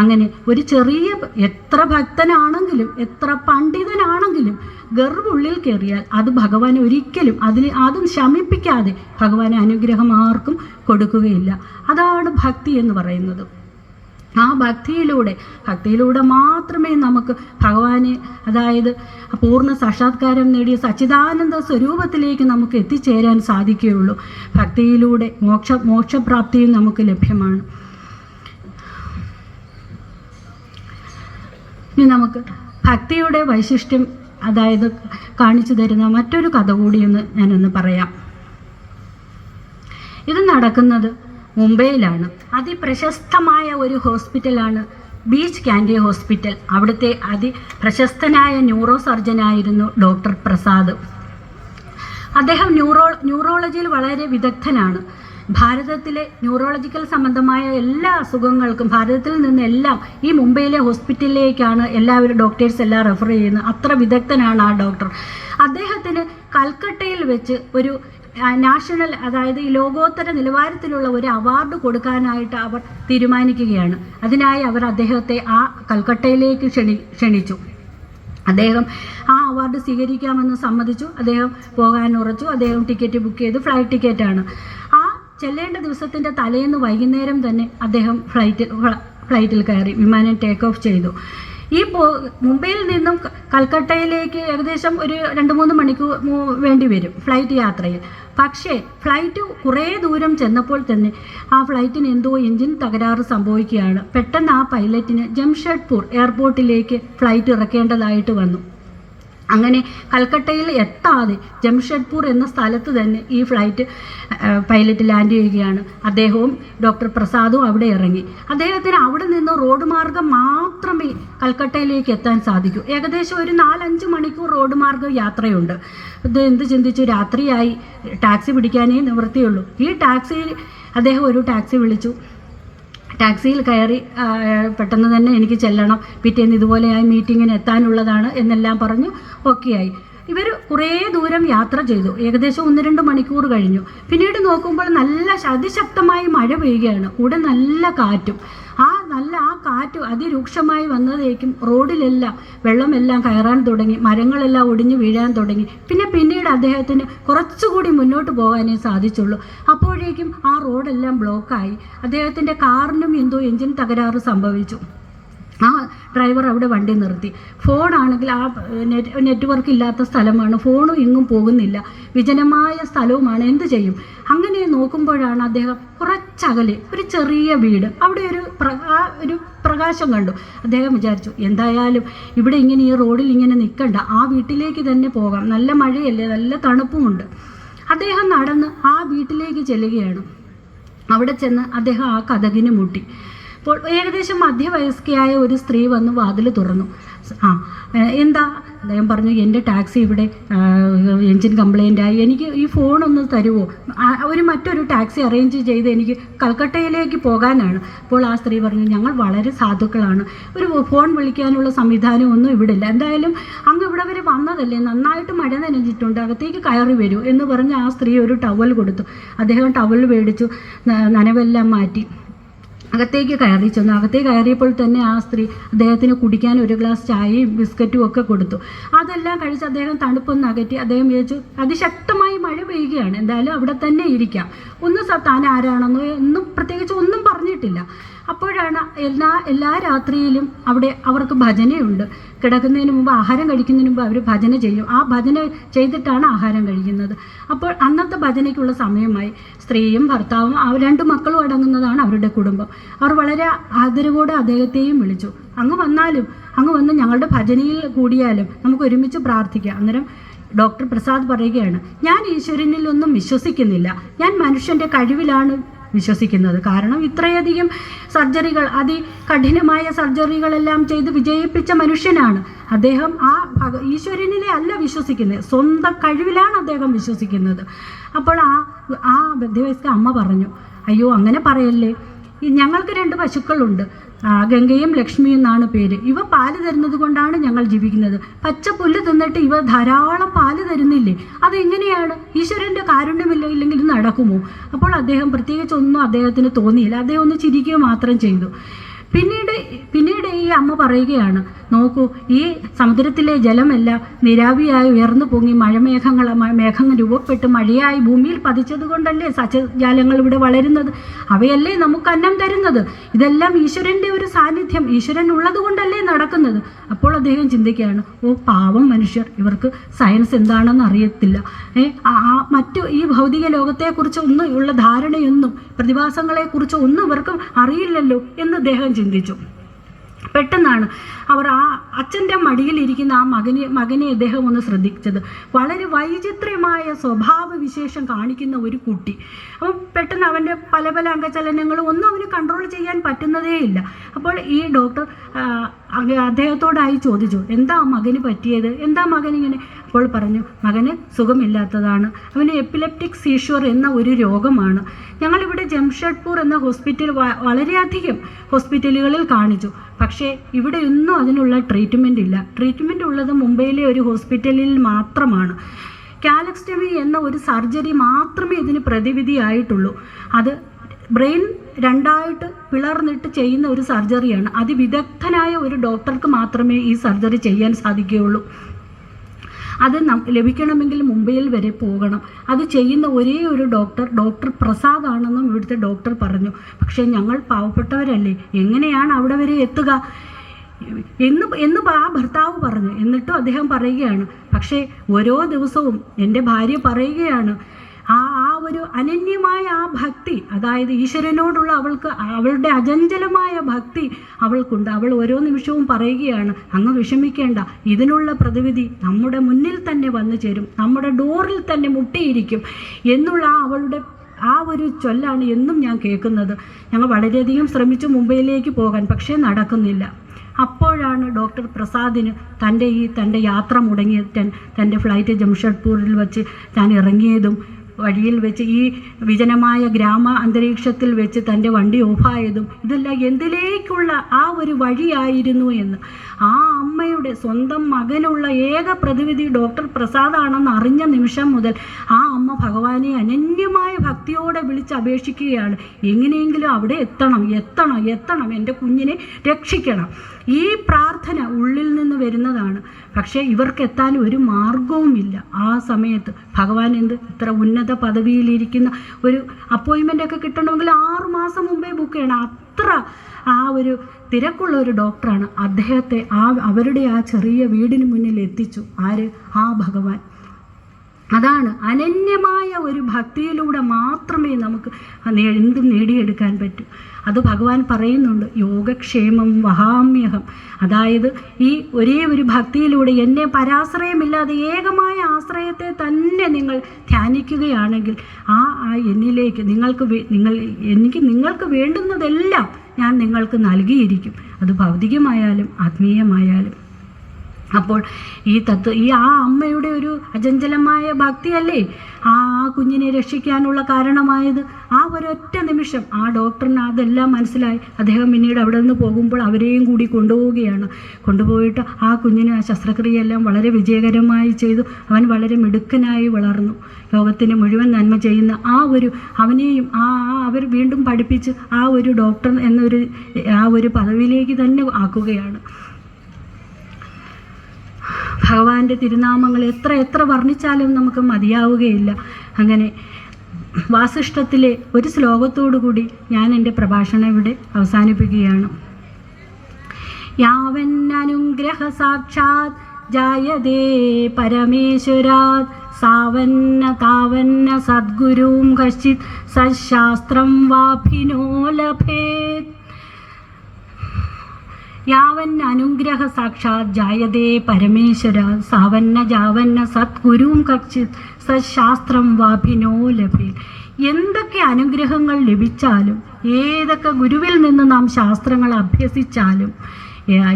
അങ്ങനെ ഒരു ചെറിയ, എത്ര ഭക്തനാണെങ്കിലും എത്ര പണ്ഡിതനാണെങ്കിലും ഗർവുള്ളിൽ കയറിയാൽ അത് ഭഗവാൻ ഒരിക്കലും അതും ശമിപ്പിക്കാതെ ഭഗവാൻ അനുഗ്രഹം ആർക്കും കൊടുക്കുകയില്ല. അതാണ് ഭക്തി എന്ന് പറയുന്നത്. ആ ഭക്തിയിലൂടെ മാത്രമേ നമുക്ക് ഭഗവാനെ, അതായത് പൂർണ്ണ സാക്ഷാത്കാരം നേടിയ സച്ചിദാനന്ദ സ്വരൂപത്തിലേക്ക് നമുക്ക് എത്തിച്ചേരാൻ സാധിക്കുകയുള്ളൂ. ഭക്തിയിലൂടെ മോക്ഷപ്രാപ്തിയും നമുക്ക് ലഭ്യമാണ്. ഇനി നമുക്ക് ഭക്തിയുടെ വൈശിഷ്ട്യം അതായത് കാണിച്ചു തരുന്ന മറ്റൊരു കഥ കൂടിയൊന്ന് ഞാനൊന്ന് പറയാം. ഇത് നടക്കുന്നത് മുംബൈയിലാണ്. അതിപ്രശസ്തമായ ഒരു ഹോസ്പിറ്റലാണ് ബീച്ച് കാൻഡി ഹോസ്പിറ്റൽ. അവിടുത്തെ അതിപ്രശസ്തനായ ന്യൂറോ സർജനായിരുന്നു ഡോക്ടർ പ്രസാദ്. അദ്ദേഹം ന്യൂറോളജിയിൽ വളരെ വിദഗ്ധനാണ്. ഭാരതത്തിലെ ന്യൂറോളജിക്കൽ സംബന്ധമായ എല്ലാ അസുഖങ്ങൾക്കും ഭാരതത്തിൽ നിന്നെല്ലാം ഈ മുംബൈയിലെ ഹോസ്പിറ്റലിലേക്കാണ് എല്ലാവരും ഡോക്ടേഴ്സ് എല്ലാം റെഫർ ചെയ്യുന്നത്. അത്ര വിദഗ്ധനാണ് ആ ഡോക്ടർ. അദ്ദേഹത്തിന് കൽക്കട്ടയിൽ വെച്ച് ഒരു നാഷണൽ, അതായത് ഈ ലോകോത്തര നിലവാരത്തിലുള്ള ഒരു അവാർഡ് കൊടുക്കാനായിട്ട് അവർ തീരുമാനിക്കുകയാണ്. അതിനായി അവർ അദ്ദേഹത്തെ ആ കൽക്കട്ടയിലേക്ക് ക്ഷണിച്ചു. അദ്ദേഹം ആ അവാർഡ് സ്വീകരിക്കാമെന്ന് സമ്മതിച്ചു. അദ്ദേഹം പോകാൻ ഉറച്ചു. അദ്ദേഹം ടിക്കറ്റ് ബുക്ക് ചെയ്തു. ഫ്ലൈറ്റ് ടിക്കറ്റാണ്. ആ ചെല്ലേണ്ട ദിവസത്തിൻ്റെ തലേന്ന് വൈകുന്നേരം തന്നെ അദ്ദേഹം ഫ്ലൈറ്റിൽ കയറി വിമാനം ടേക്ക് ഓഫ് ചെയ്തു. മുംബൈയിൽ നിന്നും കൽക്കട്ടയിലേക്ക് ഏകദേശം ഒരു 2-3 മണിക്കൂർ വേണ്ടി വരും ഫ്ലൈറ്റ് യാത്രയിൽ. പക്ഷേ ഫ്ലൈറ്റ് കുറേ ദൂരം ചെന്നപ്പോൾ തന്നെ ആ ഫ്ലൈറ്റിന് എന്തോ എൻജിൻ തകരാറ് സംഭവിക്കുകയാണ്. പെട്ടെന്ന് ആ പൈലറ്റിന് ജംഷഡ്പൂർ എയർപോർട്ടിലേക്ക് ഫ്ലൈറ്റ് ഇറക്കേണ്ടതായിട്ട് വന്നു. അങ്ങനെ കൽക്കട്ടയിൽ എത്താതെ ജംഷഡ്പൂർ എന്ന സ്ഥലത്ത് തന്നെ ഈ പൈലറ്റ് ലാൻഡ് ചെയ്യുകയാണ്. അദ്ദേഹവും ഡോക്ടർ പ്രസാദും അവിടെ ഇറങ്ങി. അദ്ദേഹത്തിന് അവിടെ നിന്ന് റോഡ് മാർഗം മാത്രമേ കൽക്കട്ടയിലേക്ക് എത്താൻ സാധിക്കൂ. ഏകദേശം ഒരു 4-5 മണിക്കൂർ റോഡ് മാർഗം യാത്രയുണ്ട്. ഇത് എന്ത് ചിന്തിച്ചു, രാത്രിയായി, ടാക്സി പിടിക്കാനേ നിവൃത്തിയുള്ളൂ. ഈ ടാക്സിയിൽ അദ്ദേഹം ഒരു ടാക്സി വിളിച്ചു. ടാക്സിയിൽ കയറി പെട്ടെന്ന് തന്നെ എനിക്ക് ചെല്ലണം, പിറ്റേന്ന് ഇതുപോലെയായി മീറ്റിങ്ങിന് എത്താനുള്ളതാണ് എന്നെല്ലാം പറഞ്ഞു. ഓക്കെയായി. ഇവർ കുറേ ദൂരം യാത്ര ചെയ്തു. ഏകദേശം 1-2 മണിക്കൂർ കഴിഞ്ഞു. പിന്നീട് നോക്കുമ്പോൾ നല്ല അതിശക്തമായി മഴ പെയ്യുകയാണ്. കൂടെ നല്ല കാറ്റും. ആ കാറ്റ് അതിരൂക്ഷമായി വന്നതേക്കും റോഡിലെല്ലാം വെള്ളമെല്ലാം കയറാൻ തുടങ്ങി. മരങ്ങളെല്ലാം ഒടിഞ്ഞു വീഴാൻ തുടങ്ങി. പിന്നീട് അദ്ദേഹത്തിന് കുറച്ചുകൂടി മുന്നോട്ട് പോകാനേ സാധിച്ചുള്ളൂ. അപ്പോഴേക്കും ആ റോഡെല്ലാം ബ്ലോക്കായി. അദ്ദേഹത്തിൻ്റെ കാറിനും എന്തോ എൻജിൻ തകരാറ് സംഭവിച്ചു. ആ ഡ്രൈവർ അവിടെ വണ്ടി നിർത്തി. ഫോണാണെങ്കിൽ ആ നെറ്റ്വർക്ക് ഇല്ലാത്ത സ്ഥലമാണ്. ഫോണും എങ്ങും പോകുന്നില്ല. വിജനമായ സ്ഥലവുമാണ്. എന്ത് ചെയ്യും? അങ്ങനെ നോക്കുമ്പോഴാണ് അദ്ദേഹം കുറച്ചകലെ ഒരു ചെറിയ വീട്, അവിടെ ഒരു പ്രകാശം കണ്ടു. അദ്ദേഹം വിചാരിച്ചു, എന്തായാലും ഇവിടെ ഈ റോഡിൽ ഇങ്ങനെ നിൽക്കണ്ട, ആ വീട്ടിലേക്ക് തന്നെ പോകാം. നല്ല മഴയല്ലേ, നല്ല തണുപ്പുമുണ്ട്. അദ്ദേഹം നടന്ന് ആ വീട്ടിലേക്ക് ചെല്ലുകയാണ്. അവിടെ ചെന്ന് അദ്ദേഹം ആ കതകിന് മുട്ടി. അപ്പോൾ ഏകദേശം മധ്യവയസ്കയായ ഒരു സ്ത്രീ വന്ന് വാതിൽ തുറന്നു. എന്താ? അദ്ദേഹം പറഞ്ഞു, എൻ്റെ ടാക്സി ഇവിടെ എൻജിൻ കംപ്ലൈൻ്റായി, എനിക്ക് ഈ ഫോണൊന്ന് തരുമോ? മറ്റൊരു ടാക്സി അറേഞ്ച് ചെയ്ത് എനിക്ക് കൽക്കട്ടയിലേക്ക് പോകാനാണ്. അപ്പോൾ ആ സ്ത്രീ പറഞ്ഞു, ഞങ്ങൾ വളരെ സാധുക്കളാണ്, ഒരു ഫോൺ വിളിക്കാനുള്ള സംവിധാനമൊന്നും ഇവിടെ ഇല്ല. എന്തായാലും അങ്ങ് ഇവിടെ വരെ വന്നതല്ലേ, നന്നായിട്ട് മഴ നനഞ്ഞിട്ടുണ്ട്, അകത്തേക്ക് കയറി വരൂ എന്ന് പറഞ്ഞ് ആ സ്ത്രീ ഒരു ടവൽ കൊടുത്തു. അദ്ദേഹം ടവൽ മേടിച്ചു, നനവെല്ലാം മാറ്റി അകത്തേക്ക് കയറി ചെന്നു. അകത്തേക്ക് കയറിയപ്പോൾ തന്നെ ആ സ്ത്രീ അദ്ദേഹത്തിന് കുടിക്കാൻ ഒരു ഗ്ലാസ് ചായയും ബിസ്ക്കറ്റും ഒക്കെ കൊടുത്തു. അതെല്ലാം കഴിച്ച് അദ്ദേഹം തണുപ്പൊന്ന് അകറ്റി. അദ്ദേഹം വിചാരിച്ചു, അതിശക്തമായി മഴ പെയ്യുകയാണ്, എന്തായാലും അവിടെ തന്നെ ഇരിക്കാം. താൻ ആരാണെന്നോ പ്രത്യേകിച്ച് ഒന്നും പറഞ്ഞിട്ടില്ല. അപ്പോഴാണ് എല്ലാ രാത്രിയിലും അവിടെ അവർക്ക് ഭജനയുണ്ട്. കിടക്കുന്നതിന് മുമ്പ്, ആഹാരം കഴിക്കുന്നതിന് മുമ്പ് അവർ ഭജന ചെയ്യും. ആ ഭജന ചെയ്തിട്ടാണ് ആഹാരം കഴിക്കുന്നത്. അപ്പോൾ അന്നത്തെ ഭജനയ്ക്കുള്ള സമയമായി. സ്ത്രീയും ഭർത്താവും 2 മക്കളും അടങ്ങുന്നതാണ് അവരുടെ കുടുംബം. അവർ വളരെ ആദരവോടെ അദ്ദേഹത്തെയും വിളിച്ചു. അങ്ങ് വന്ന് ഞങ്ങളുടെ ഭജനയിൽ കൂടിയാലും നമുക്ക് ഒരുമിച്ച് പ്രാർത്ഥിക്കാം. അന്നേരം ഡോക്ടർ പ്രസാദ് പറയുകയാണ്, ഞാൻ ഈശ്വരനിലൊന്നും വിശ്വസിക്കുന്നില്ല, ഞാൻ മനുഷ്യൻ്റെ കഴിവിലാണ് വിശ്വസിക്കുന്നത്. കാരണം ഇത്രയധികം സർജറികൾ, അതികഠിനമായ സർജറികളെല്ലാം ചെയ്ത് വിജയിപ്പിച്ച മനുഷ്യനാണ് അദ്ദേഹം. ഈശ്വരനിലെ അല്ല വിശ്വസിക്കുന്നത്, സ്വന്തം കഴിവിലാണ് അദ്ദേഹം വിശ്വസിക്കുന്നത്. അപ്പോൾ ആ മധ്യവയസ്ക അമ്മ പറഞ്ഞു, അയ്യോ അങ്ങനെ പറയല്ലേ, ഞങ്ങൾക്ക് 2 പശുക്കളുണ്ട്, ഗംഗയും ലക്ഷ്മിയും എന്നാണ് പേര്. ഇവ പാല് തരുന്നത് കൊണ്ടാണ് ഞങ്ങൾ ജീവിക്കുന്നത്. പച്ച പുല്ല് തിന്നിട്ട് ഇവ ധാരാളം പാല് തരുന്നില്ലേ, അതെങ്ങനെയാണ്? ഈശ്വരൻ്റെ കാരുണ്യമില്ല, ഇല്ലെങ്കിൽ ഇത് നടക്കുമോ? അപ്പോൾ അദ്ദേഹം പ്രത്യേകിച്ചൊന്നും അദ്ദേഹത്തിന് തോന്നിയില്ല. അദ്ദേഹം ഒന്ന് ചിരിക്കുക മാത്രം ചെയ്തു. പിന്നീട് ഈ അമ്മ പറയുകയാണ്, നോക്കൂ, ഈ സമുദ്രത്തിലെ ജലമെല്ലാം നിരാവിയായി ഉയർന്നു പൊങ്ങി മേഘങ്ങൾ രൂപപ്പെട്ട് മഴയായി ഭൂമിയിൽ പതിച്ചത് കൊണ്ടല്ലേ സസ്യജാലങ്ങൾ ഇവിടെ വളരുന്നത്, അവയല്ലേ നമുക്ക് അന്നം തരുന്നത്. ഇതെല്ലാം ഈശ്വരൻ്റെ ഒരു സാന്നിധ്യം, ഈശ്വരൻ ഉള്ളത് കൊണ്ടല്ലേ നടക്കുന്നത്. അപ്പോൾ അദ്ദേഹം ചിന്തിക്കുകയാണ്, പാവം മനുഷ്യർ, ഇവർക്ക് സയൻസ് എന്താണെന്ന് അറിയത്തില്ല, മറ്റു ഈ ഭൗതിക ലോകത്തെക്കുറിച്ച് ഒന്നും ഉള്ള ധാരണയൊന്നും പ്രതിഭാസങ്ങളെക്കുറിച്ച് ഒന്നും ഇവർക്കും അറിയില്ലല്ലോ എന്ന് അദ്ദേഹം ചിന്തിച്ചു. പെട്ടെന്നാണ് അവർ ആ അച്ഛൻ്റെ മടിയിലിരിക്കുന്ന ആ മകനെ അദ്ദേഹം ഒന്ന് ശ്രദ്ധിച്ചത്. വളരെ വൈചിത്ര്യമായ സ്വഭാവ വിശേഷം കാണിക്കുന്ന ഒരു കുട്ടി. അപ്പം പെട്ടെന്ന് അവൻ്റെ പല അംഗചലനങ്ങളും ഒന്നും അവന് കൺട്രോൾ ചെയ്യാൻ പറ്റുന്നതേയില്ല. അപ്പോൾ ഈ ഡോക്ടർ അദ്ദേഹത്തോടായി ചോദിച്ചു, എന്താ മകന് പറ്റിയത്, എന്താ മകനിങ്ങനെ? അപ്പോൾ പറഞ്ഞു, മകന് സുഖമില്ലാത്തതാണ്, അവന് എപ്പിലെപ്റ്റിക് സീഷ്വർ എന്ന ഒരു രോഗമാണ്. ഞങ്ങളിവിടെ ജംഷഡ്പൂർ എന്ന ഹോസ്പിറ്റൽ വളരെയധികം ഹോസ്പിറ്റലുകളിൽ കാണിച്ചു, പക്ഷേ ഇവിടെ ഒന്നും അതിനുള്ള ട്രീറ്റ്മെൻ്റ് ഇല്ല. ട്രീറ്റ്മെൻറ്റ് ഉള്ളത് മുംബൈയിലെ ഒരു ഹോസ്പിറ്റലിൽ മാത്രമാണ്. കാലക്സ്റ്റമി എന്ന ഒരു സർജറി മാത്രമേ ഇതിന് പ്രതിവിധിയായിട്ടുള്ളൂ. അത് ബ്രെയിൻ 2 പിളർന്നിട്ട് ചെയ്യുന്ന ഒരു സർജറിയാണ്. അതിവിദഗ്ധനായ ഒരു ഡോക്ടർക്ക് മാത്രമേ ഈ സർജറി ചെയ്യാൻ സാധിക്കുകയുള്ളൂ. അത് ലഭിക്കണമെങ്കിൽ മുംബൈയിൽ വരെ പോകണം. അത് ചെയ്യുന്ന ഒരേ ഒരു ഡോക്ടർ പ്രസാദ് ആണെന്നും ഇവിടുത്തെ ഡോക്ടർ പറഞ്ഞു. പക്ഷേ ഞങ്ങൾ പാവപ്പെട്ടവരല്ലേ, എങ്ങനെയാണ് അവിടെ വരെ എത്തുക എന്ന് ആ ഭർത്താവ് പറഞ്ഞു. എന്നിട്ടും അദ്ദേഹം പറയുകയാണ്, പക്ഷേ ഓരോ ദിവസവും എൻ്റെ ഭാര്യ പറയുകയാണ്, ആ ഒരു അനന്യമായ ആ ഭക്തി, അതായത് ഈശ്വരനോടുള്ള അവളുടെ അചഞ്ചലമായ ഭക്തി അവൾക്കുണ്ട്. അവൾ ഓരോ നിമിഷവും പറയുകയാണ്, അങ്ങ് വിഷമിക്കേണ്ട, ഇതിനുള്ള പ്രതിവിധി നമ്മുടെ മുന്നിൽ തന്നെ വന്നു ചേരും, നമ്മുടെ ഡോറിൽ തന്നെ മുട്ടിയിരിക്കും എന്നുള്ള അവളുടെ ആ ഒരു ചൊല്ലാണ് എന്നും ഞാൻ കേൾക്കുന്നത്. ഞങ്ങൾ വളരെയധികം ശ്രമിച്ചു മുംബൈയിലേക്ക് പോകാൻ, പക്ഷേ നടക്കുന്നില്ല. അപ്പോഴാണ് ഡോക്ടർ പ്രസാദിന് തൻ്റെ യാത്ര മുടങ്ങിയത്, തൻ്റെ ഫ്ലൈറ്റ് ജംഷഡ്പൂരിൽ വച്ച് താൻ ഇറങ്ങിയതും വഴിയിൽ വെച്ച് ഈ വിജനമായ ഗ്രാമ അന്തരീക്ഷത്തിൽ വെച്ച് തൻ്റെ വണ്ടി ഓഫായതും ഇതെല്ലാം എന്തിലേക്കുള്ള ആ ഒരു വഴിയായിരുന്നു എന്ന്. ആ അമ്മയുടെ സ്വന്തം മകനുള്ള ഏക പ്രതിവിധി ഡോക്ടർ പ്രസാദാണെന്ന് അറിഞ്ഞ നിമിഷം മുതൽ ആ അമ്മ ഭഗവാനെ അനന്യമായ ഭക്തിയോടെ വിളിച്ച് അപേക്ഷിക്കുകയാണ്, എങ്ങനെയെങ്കിലും അവിടെ എത്തണം, എൻ്റെ കുഞ്ഞിനെ രക്ഷിക്കണം. ഈ പ്രാർത്ഥന ഉള്ളിൽ നിന്ന് വരുന്നതാണ്. പക്ഷേ ഇവർക്കെത്താൻ ഒരു മാർഗവുമില്ല. ആ സമയത്ത് ഭഗവാൻ ഇത്ര ഉന്നത പദവിയിലിരിക്കുന്ന ഒരു അപ്പോയിൻമെൻ്റ് ഒക്കെ കിട്ടണമെങ്കിൽ 6 മാസം മുമ്പേ ബുക്ക് ചെയ്യണം. അത്ര ആ ഒരു തിരക്കുള്ള ഒരു ഡോക്ടറാണ്. അദ്ദേഹത്തെ അവരുടെ ആ ചെറിയ വീടിന് മുന്നിൽ എത്തിച്ചു. ആര്? ആ ഭഗവാൻ. അതാണ് അനന്യമായ ഒരു ഭക്തിയിലൂടെ മാത്രമേ നമുക്ക് എന്തും നേടിയെടുക്കാൻ പറ്റൂ. അത് ഭഗവാൻ പറയുന്നുണ്ട്, യോഗക്ഷേമം വഹാമ്യഹം. അതായത് ഈ ഒരേ ഒരു ഭക്തിയിലൂടെ എന്നെ പരാശ്രയമില്ലാതെ ഏകമായ ആശ്രയത്തെ തന്നെ നിങ്ങൾ ധ്യാനിക്കുകയാണെങ്കിൽ എന്നിലേക്ക് നിങ്ങൾക്ക് വേണ്ടുന്നതെല്ലാം ഞാൻ നിങ്ങൾക്ക് നൽകിയിരിക്കും. അത് ഭൗതികമായാലും ആത്മീയമായാലും. അപ്പോൾ ഈ ആ അമ്മയുടെ ഒരു അചഞ്ചലമായ ഭക്തിയല്ലേ ആ കുഞ്ഞിനെ രക്ഷിക്കാനുള്ള കാരണമായത്. ആ ഒരൊറ്റ നിമിഷം ആ ഡോക്ടറിന് അതെല്ലാം മനസ്സിലായി. അദ്ദേഹം പിന്നീട് അവിടെ നിന്ന് പോകുമ്പോൾ അവരെയും കൂടി കൊണ്ടുപോയിട്ട് ആ കുഞ്ഞിന് ആ ശസ്ത്രക്രിയയെല്ലാം വളരെ വിജയകരമായി ചെയ്തു. അവൻ വളരെ മിടുക്കനായി വളർന്നു. ലോകത്തിന് മുഴുവൻ നന്മ ചെയ്യുന്ന അവനെയും അവർ വീണ്ടും പഠിപ്പിച്ച് ആ ഒരു ഡോക്ടർ എന്നൊരു ആ ഒരു പദവിയിലേക്ക് തന്നെ ആക്കുകയാണ്. ഭഗവാന്റെ തിരുനാമങ്ങൾ എത്ര വർണ്ണിച്ചാലും നമുക്ക് മതിയാവുകയില്ല. അങ്ങനെ വാസിഷ്ഠത്തിലെ ഒരു ശ്ലോകത്തോടു കൂടി ഞാൻ എൻ്റെ പ്രഭാഷണം ഇവിടെ അവസാനിപ്പിക്കുകയാണ്. യാവന്നനുഗ്രഹ സാക്ഷാത് ജായതേ പരമേശ്വരാത് സാവന്ന താവന്ന സദ്ഗുരും കശ്ചിത് സശാസ്ത്രം വാഭിനോ ലഭേത്. യാവന്ന അനുഗ്രഹ സാക്ഷാത് ജായതേ പരമേശ്വര സാവന്ന ജാവന്ന സദ്ഗുരും കശ്ചിത് സശാസ്ത്രം വാഭിനോ ലഭേത്. എന്തൊക്കെ അനുഗ്രഹങ്ങൾ ലഭിച്ചാലും, ഏതൊക്കെ ഗുരുവിൽ നിന്ന് നാം ശാസ്ത്രങ്ങൾ അഭ്യസിച്ചാലും,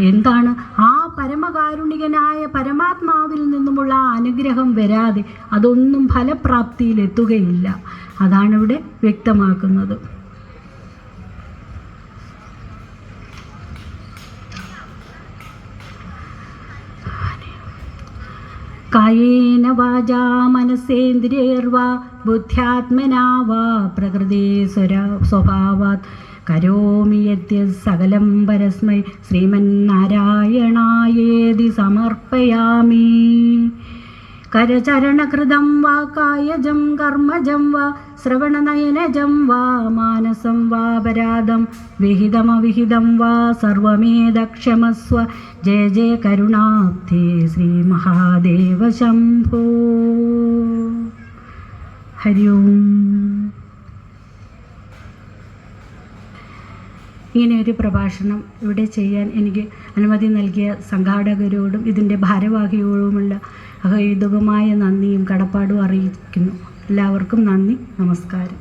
എന്താണ് ആ പരമകാരുണികനായ പരമാത്മാവിൽ നിന്നുമുള്ള ആ അനുഗ്രഹം വരാതെ അതൊന്നും ഫലപ്രാപ്തിയിലെത്തുകയില്ല. അതാണ് ഇവിടെ വ്യക്തമാക്കുന്നത്. കായേന വാചാ മനസേന്ദ്രിയർവാ ബുദ്ധ്യാത്മനാ വാ പ്രകൃതി സ്വഭാവാത് കരോമി യദ്യത് സകലം പരസ്മൈ ശ്രീമന്നാരായണായേതി സമർപ്പയാമി. കരചരണകൃതം വാ കായജം കർമ്മജം വാ ശ്രവണനയനജം വാ മാനസം വാ പരാധം വിഹിതമവിഹിതം വാ സർവമേതക്ഷമസ്വ. ജയ ജയ കരുണാബ്ധേ ശ്രീ മഹാദേവ ശംഭോ. ഹരി ഓം. ഇങ്ങനെ ഒരു പ്രഭാഷണം ഇവിടെ ചെയ്യാൻ എനിക്ക് അനുമതി നൽകിയ സംഘാടകരോടും ഇതിൻ്റെ ഭാരവാഹിയോടുമുള്ള അഹൈതുകമായ നന്ദിയും കടപ്പാടും അറിയിക്കുന്നു. എല്ലാവർക്കും നന്ദി, നമസ്കാരം.